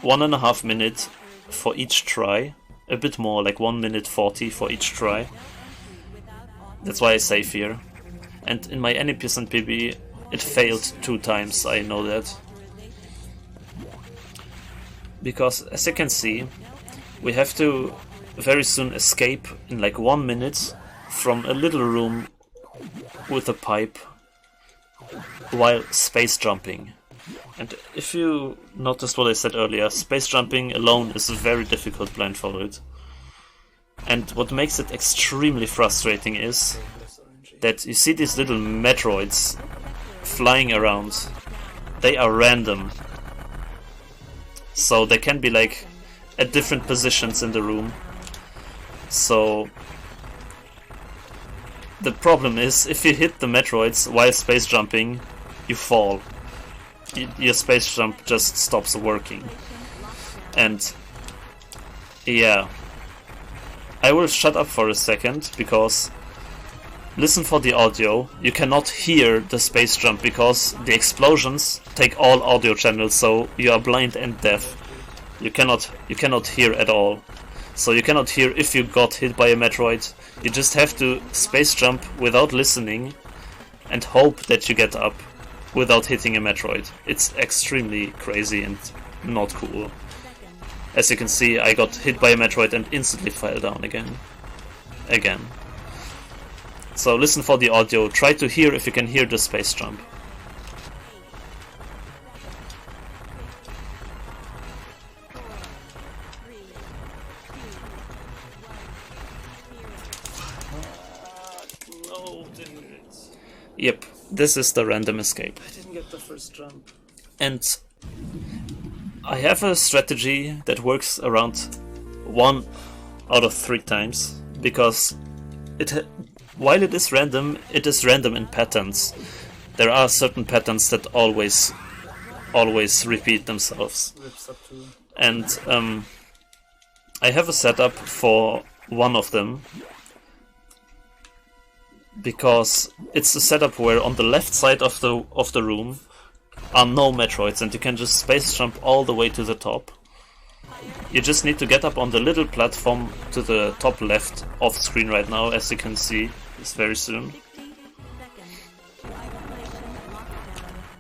1.5 minutes for each try, a bit more, like 1 minute 40 for each try. That's why I save here. And in my any percent PB, it failed 2 times, I know that. Because, as you can see, we have to very soon escape in like 1 minute from a little room with a pipe while space jumping. And if you noticed what I said earlier, space jumping alone is very difficult blindfolded. And what makes it extremely frustrating is that you see these little Metroids flying around. They are random. So they can be like at different positions in the room. So the problem is, if you hit the Metroids while space jumping, you fall. Your space jump just stops working. And yeah, I will shut up for a second because listen for the audio. You cannot hear the space jump because the explosions take all audio channels, so you are blind and deaf. You cannot hear at all. So you cannot hear if you got hit by a Metroid. You just have to space jump without listening and hope that you get up without hitting a Metroid. It's extremely crazy and not cool. As you can see, I got hit by a Metroid and instantly fell down again. So listen for the audio, try to hear if you can hear the space jump. No, didn't it? Yep, this is the random escape. I didn't get the first jump. And I have a strategy that works around 1 out of 3 times, because while it is random in patterns. There are certain patterns that always repeat themselves. Rips up to... And I have a setup for one of them, because it's a setup where on the left side of the room are no Metroids, and you can just space jump all the way to the top. You just need to get up on the little platform to the top left off screen right now, as you can see. It's very soon.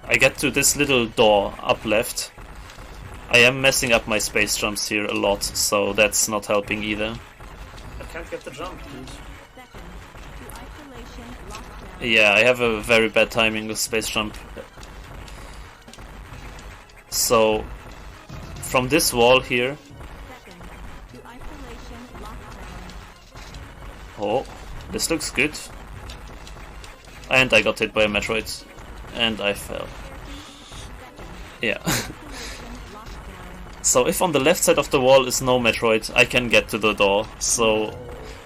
I get to this little door up left. I am messing up my space jumps here a lot, so that's not helping either. I can't get the jump, dude. Yeah, I have a very bad timing with space jump. So, from this wall here... Oh, this looks good. And I got hit by a Metroid. And I fell. Yeah. So if on the left side of the wall is no Metroid, I can get to the door. So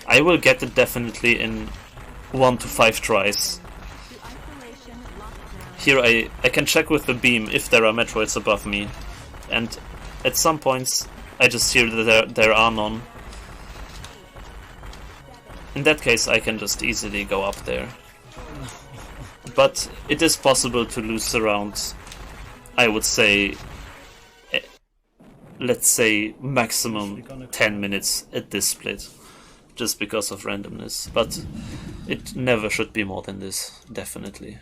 I will get it definitely in 1 to 5 tries. Here I can check with the beam if there are Metroids above me. And at some points I just hear that there are none. In that case I can just easily go up there. But it is possible to lose around, I would say, let's say maximum 10 minutes at this split. Just because of randomness. But it never should be more than this, definitely.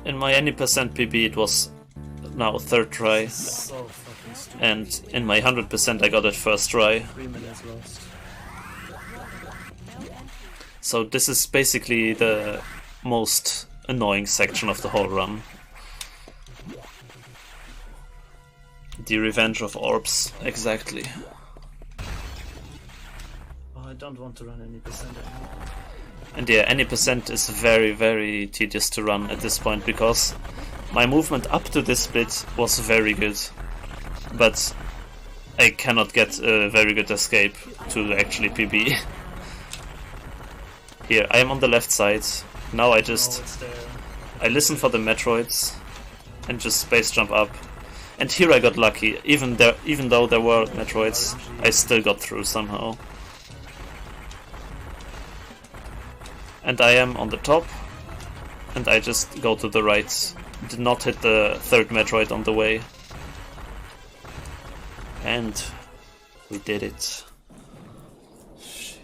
In my any percent PB it was now 3rd try. So fucking stupid. And in my 100% I got it 1st try. 3 minutes lost. So this is basically the most annoying section of the whole run. The revenge of orbs, exactly. Oh, I don't want to run any percent anymore. And yeah, any percent is very, very tedious to run at this point, because my movement up to this split was very good. But I cannot get a very good escape to actually PB. Here, I am on the left side. Now I just... it's there. I listen for the Metroids and just space jump up. And here I got lucky. Even though there were Metroids, I still got through somehow. And I am on the top. And I just go to the right. Did not hit the third Metroid on the way. And we did it. Shit.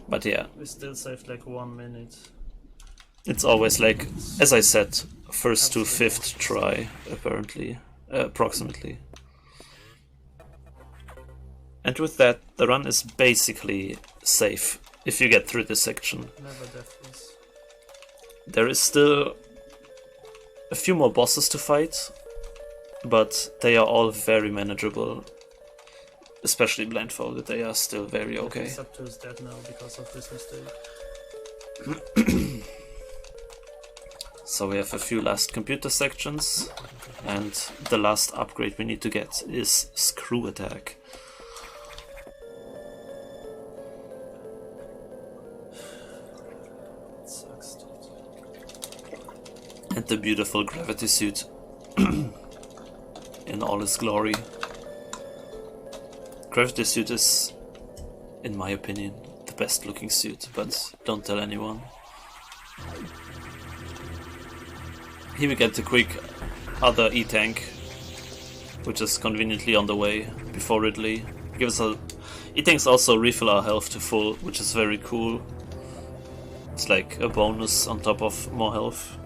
But yeah, We still saved like 1 minute. it's always like, as I said, first to fifth try, apparently, approximately. And with that, the run is basically safe if you get through this section. Never deathless. There is still a few more bosses to fight, but they are all very manageable. Especially Blindfolded, they are still very okay. Septo is dead now because of this mistake. So we have a few last computer sections, and the last upgrade we need to get is Screw Attack. It sucks, dude. And the beautiful gravity suit in all its glory. Gravity suit is, in my opinion, the best looking suit, but don't tell anyone. Here we get the quick other E-Tank, which is conveniently on the way before Ridley. Gives us E-Tanks also refill our health to full, which is very cool. It's like a bonus on top of more health.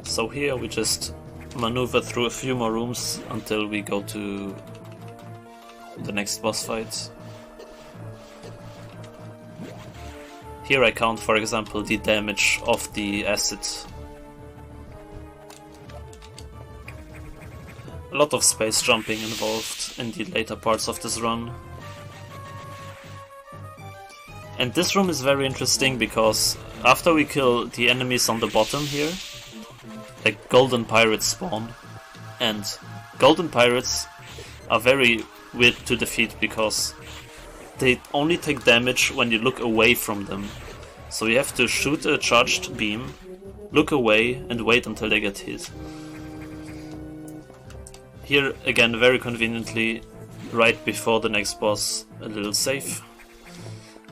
So here we just maneuver through a few more rooms until we go to the next boss fight. Here I count, for example, the damage of the acid. A lot of space jumping involved in the later parts of this run. And this room is very interesting because after we kill the enemies on the bottom here, like golden pirates spawn, and golden pirates are very weird to defeat because they only take damage when you look away from them. So you have to shoot a charged beam, look away and wait until they get hit. Here again, very conveniently, right before the next boss, a little save.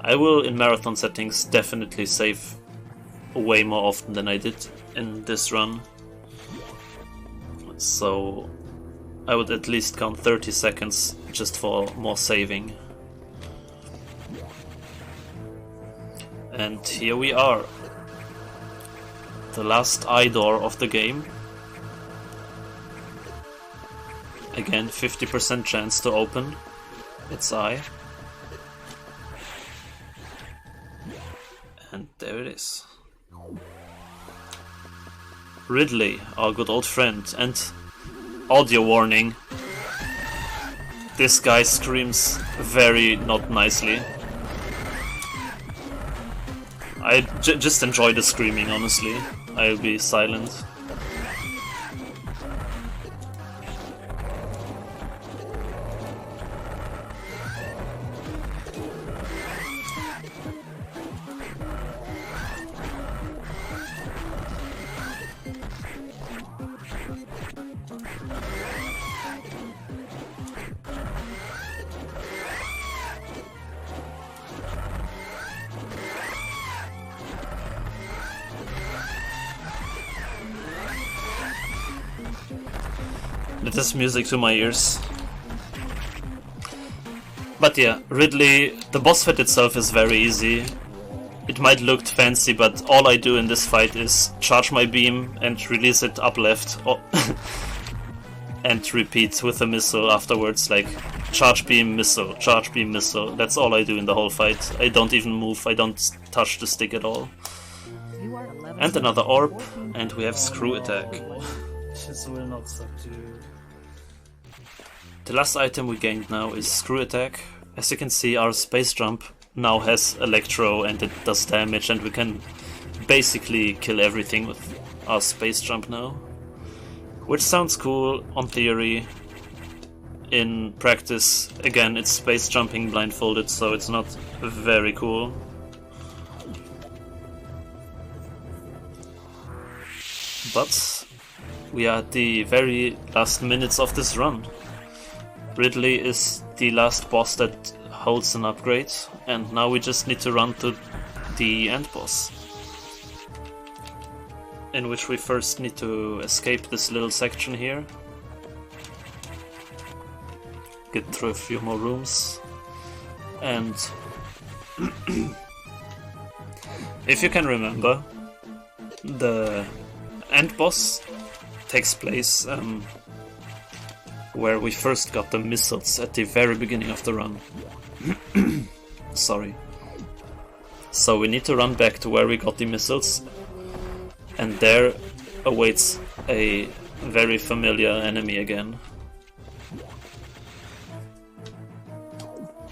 I will, in marathon settings, definitely save way more often than I did in this run. So I would at least count 30 seconds just for more saving. And here we are. The last eye door of the game. Again, 50% chance to open its eye. And there it is. Ridley, our good old friend, and audio warning. This guy screams very not nicely. I just enjoy the screaming, honestly. I'll be silent. It is music to my ears. But yeah, Ridley, the boss fight itself is very easy. It might look fancy, but all I do in this fight is charge my beam and release it up left. And repeat with a missile afterwards, like charge beam, missile, charge beam, missile. That's all I do in the whole fight. I don't even move, I don't touch the stick at all. And another orb, and we have Screw Attack. This will not subdue. The last item we gained now is Screw Attack. As you can see, our space jump now has electro and it does damage, and we can basically kill everything with our space jump now. which sounds cool on theory. In practice, again, it's space jumping blindfolded, so it's not very cool. But we are at the very last minutes of this run. Ridley is the last boss that holds an upgrade, and now we just need to run to the end boss, in which we first need to escape this little section here, get through a few more rooms, and if you can remember, the end boss takes place where we first got the missiles at the very beginning of the run. Sorry. So we need to run back to where we got the missiles, and there awaits a very familiar enemy again.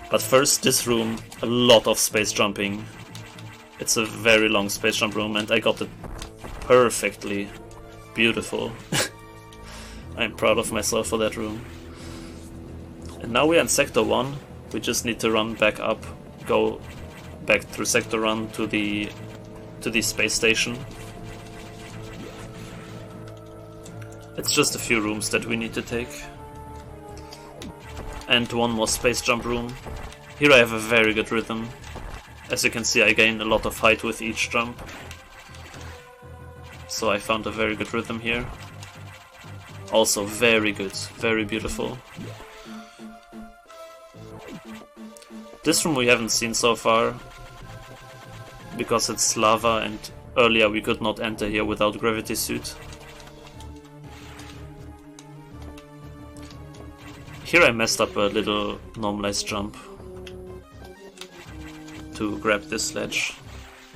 But first, this room, a lot of space jumping. It's a very long space jump room, and I got it perfectly beautiful. I'm proud of myself for that room. And now we're in Sector 1. We just need to run back up, go back through Sector 1 to the space station. It's just a few rooms that we need to take. And one more space jump room. Here I have a very good rhythm. As you can see, I gain a lot of height with each jump. So I found a very good rhythm here. Also very good, very beautiful. This room we haven't seen so far, because it's lava and earlier we could not enter here without gravity suit. Here I messed up a little normalized jump to grab this sledge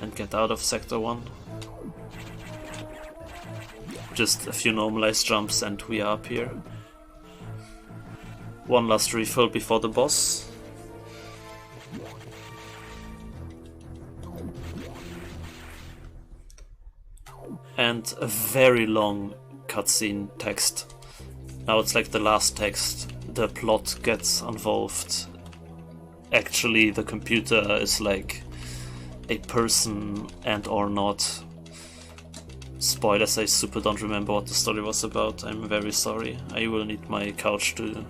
and get out of Sector 1. Just a few normalized jumps and we are up here. One last refill before the boss. And a very long cutscene text. Now it's like the last text. The plot gets involved. Actually, the computer is like a person and or not. Spoilers, I super don't remember what the story was about. I'm very sorry. I will need my couch to,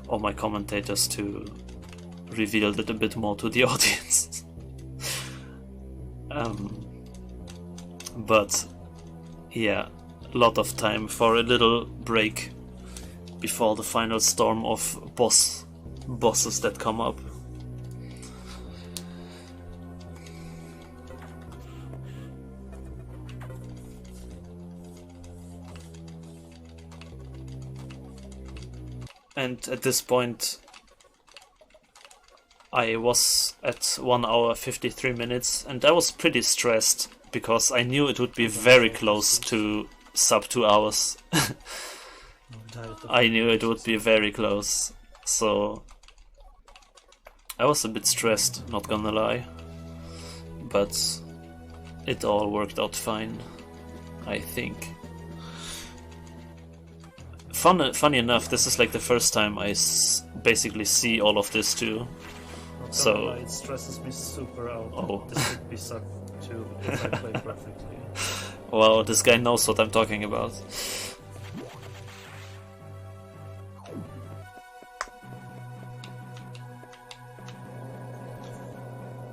or my commentators to reveal it a bit more to the audience. But yeah, a lot of time for a little break before the final storm of bosses that come up. And at this point I was at 1 hour 53 minutes and I was pretty stressed because I knew it would be very close to sub 2 hours. I knew it would be very close, so I was a bit stressed, not gonna lie, but it all worked out fine, I think. Funny enough, this is like the first time I basically see all of this too. So it stresses me super out. Oh. This would be sub 2 if I play perfectly. Well, this guy knows what I'm talking about.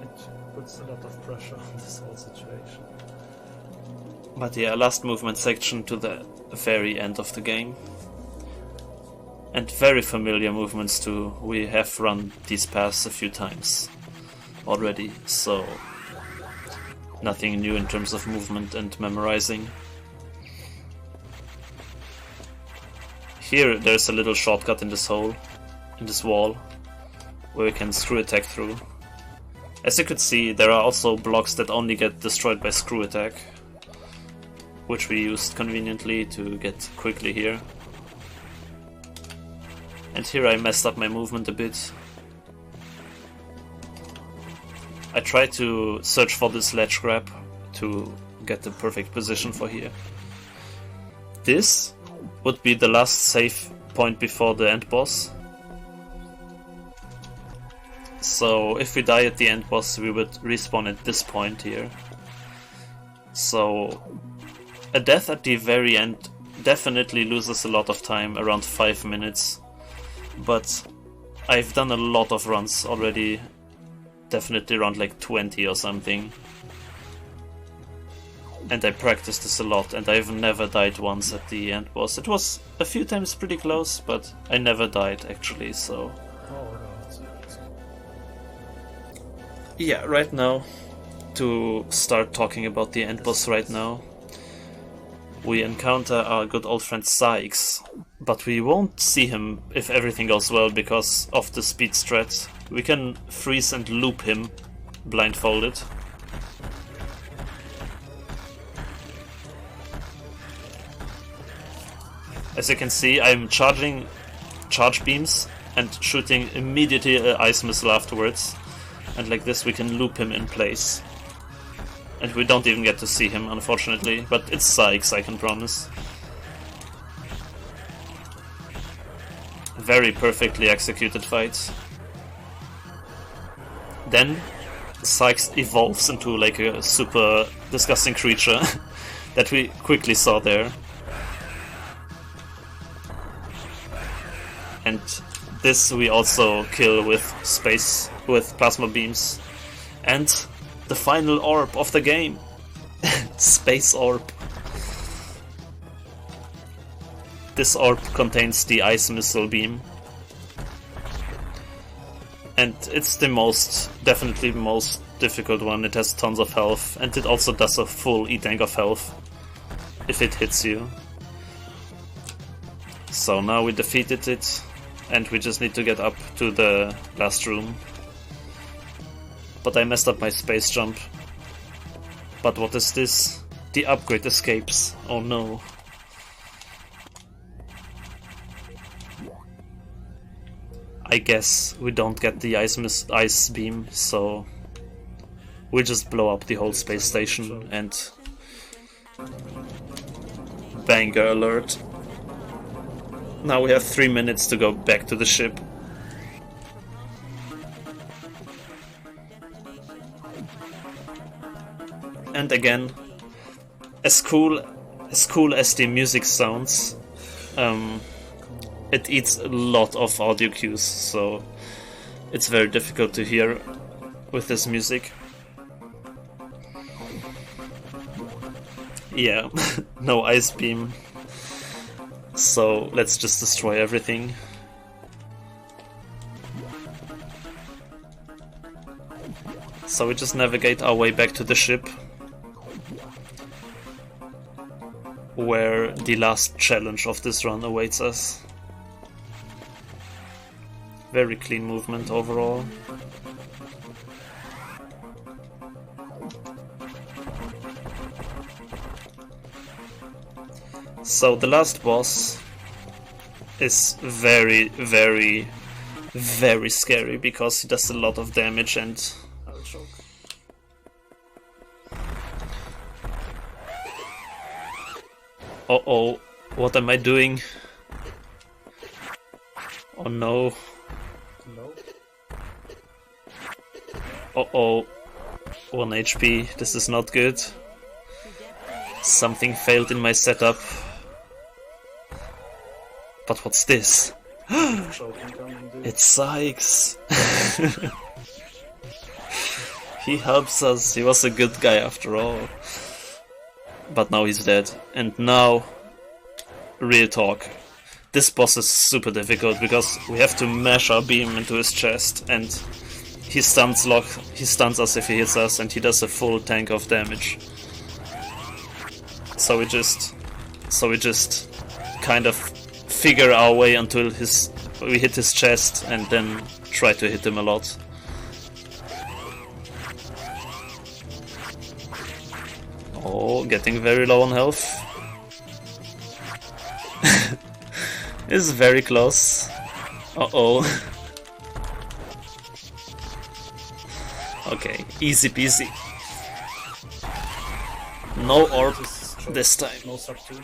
It puts a lot of pressure on this whole situation. But yeah, last movement section to the very end of the game. And very familiar movements too. We have run these paths a few times already, so nothing new in terms of movement and memorizing. Here there's a little shortcut in this hole, in this wall, where we can screw attack through. As you could see, there are also blocks that only get destroyed by screw attack, which we used conveniently to get quickly here. And here I messed up my movement a bit. I tried to search for this ledge grab to get the perfect position for here. This would be the last save point before the end boss. So if we die at the end boss, we would respawn at this point here. So a death at the very end definitely loses a lot of time, around 5 minutes. But I've done a lot of runs already, definitely around like 20 or something. And I practiced this a lot, and I've never died once at the end boss. It was a few times pretty close, but I never died actually, so... Yeah, right now, to start talking about the end boss right now, we encounter our good old friend Sykes, but we won't see him if everything goes well because of the speed strat. We can freeze and loop him blindfolded. As you can see, I'm charging charge beams and shooting immediately an ice missile afterwards. And like this we can loop him in place. And we don't even get to see him, unfortunately, but it's Sykes, I can promise. Very perfectly executed fight. Then Sykes evolves into like a super disgusting creature that we quickly saw there. And this we also kill with plasma beams. And the final orb of the game. Space orb. This orb contains the ice missile beam. And it's the definitely the most difficult one. It has tons of health, and it also does a full E-tank of health if it hits you. So now we defeated it, and we just need to get up to the last room. But I messed up my space jump. But what is this? The upgrade escapes. Oh no. I guess we don't get the ice beam, so we just blow up the whole space station and banger alert. Now we have 3 minutes to go back to the ship. And again, as cool as the music sounds, it eats a lot of audio cues, so it's very difficult to hear with this music. Yeah, no ice beam. So let's just destroy everything. So we just navigate our way back to the ship, where the last challenge of this run awaits us. Very clean movement overall. So the last boss is very, very, very scary because he does a lot of damage and... Uh-oh, what am I doing? Oh no. Uh-oh, 1 HP, this is not good. Something failed in my setup. But what's this? It's Sykes! He helps us, he was a good guy after all. But now he's dead. And now, real talk. This boss is super difficult because we have to mash our beam into his chest, and he stuns us if he hits us, and he does a full tank of damage. So we just kind of figure our way until we hit his chest, and then try to hit him a lot. Oh, getting very low on health. This is very close. Uh-oh. Okay, easy peasy. No orb this time. No sub 2.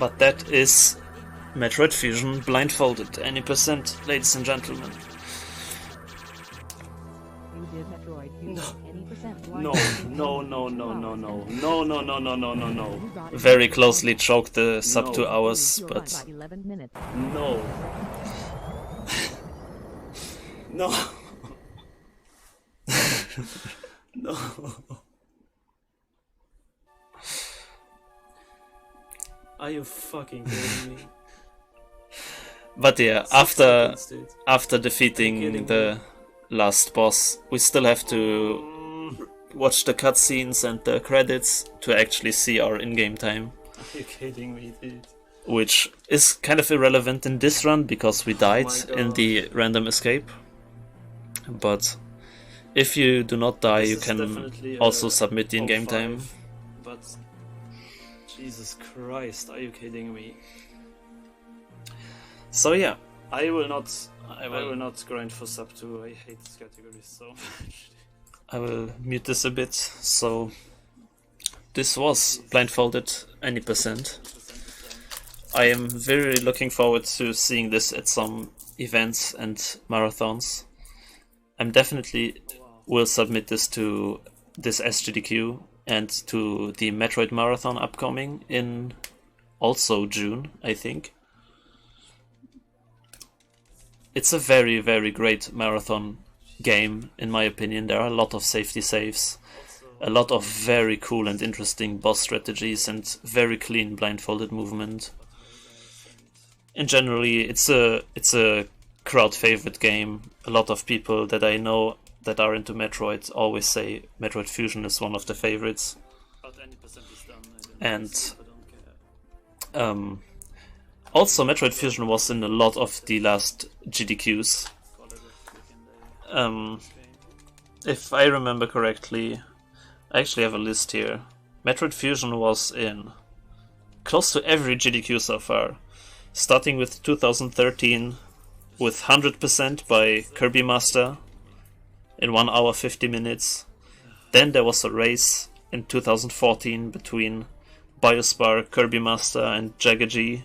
But that is Metroid Fusion Blindfolded, any percent, ladies and gentlemen. You did Metroid Fusion any percent. No. Very closely choked the sub 2 hours, but 11 minutes. no. No. No. Are you fucking kidding me? But yeah, 6 after seconds, dude. after defeating the last boss, we still have to watch the cutscenes and the credits to actually see our in-game time, Are you kidding me, dude? which is kind of irrelevant in this run because we died my in God. the random escape. But if you do not die, This you is can definitely also a submit the in-game 05, time. But Jesus Christ, are you kidding me? So yeah, I will not grind for sub 2. I hate this category so much. I will mute this a bit. So this was Blindfolded any percent. I am very looking forward to seeing this at some events and marathons. I'm definitely will submit this to this SGDQ and to the Metroid Marathon upcoming in also June, I think. It's a very, very great marathon game, in my opinion. There are a lot of safety saves, a lot of very cool and interesting boss strategies, and very clean blindfolded movement. And generally, it's a crowd favorite game. A lot of people that I know that are into Metroid always say Metroid Fusion is one of the favorites. But any percent is done. And I don't care. Also, Metroid Fusion was in a lot of the last GDQs. If I remember correctly, I actually have a list here. Metroid Fusion was in close to every GDQ so far, starting with 2013 with 100% by Kirby Master in 1 hour 50 minutes. Then there was a race in 2014 between Biospar, Kirby Master and Jagga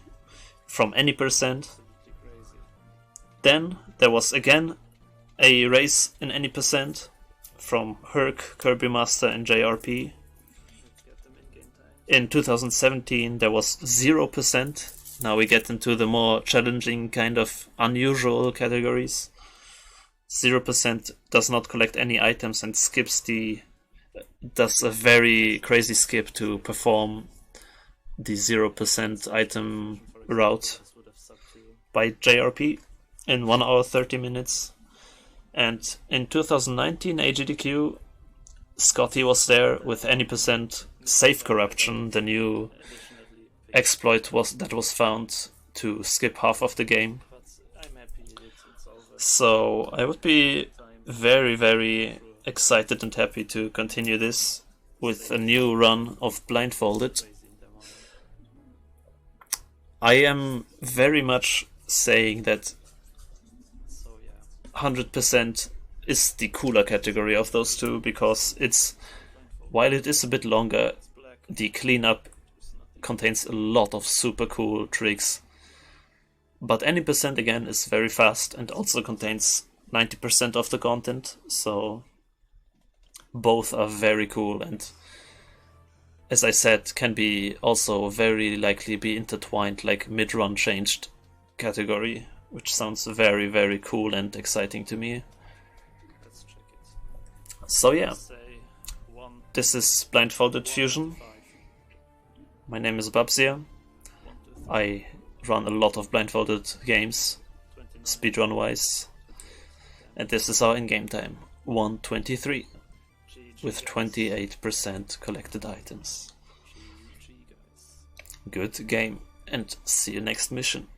from any percent. Then there was again a race in any percent from Herc, Kirby Master and JRP. In 2017 there was 0%. Now we get into the more challenging kind of unusual categories. 0% does not collect any items and does a very crazy skip to perform the 0% item route by JRP in 1 hour 30 minutes. And in 2019 AGDQ, Scotty was there with any percent safe corruption, the new exploit that was found to skip half of the game. So I would be very, very excited and happy to continue this with a new run of Blindfolded. I am very much saying that 100% is the cooler category of those two, because while it is a bit longer, the cleanup contains a lot of super cool tricks. But any percent again is very fast and also contains 90% of the content, so both are very cool and, as I said, can be also very likely be intertwined like mid-run changed category, which sounds very, very cool and exciting to me. So yeah, this is Blindfolded Fusion. My name is Bubzia. I run a lot of blindfolded games, speedrun wise, and this is our in-game time, 1:23, with 28% collected items. Good game, and see you next mission.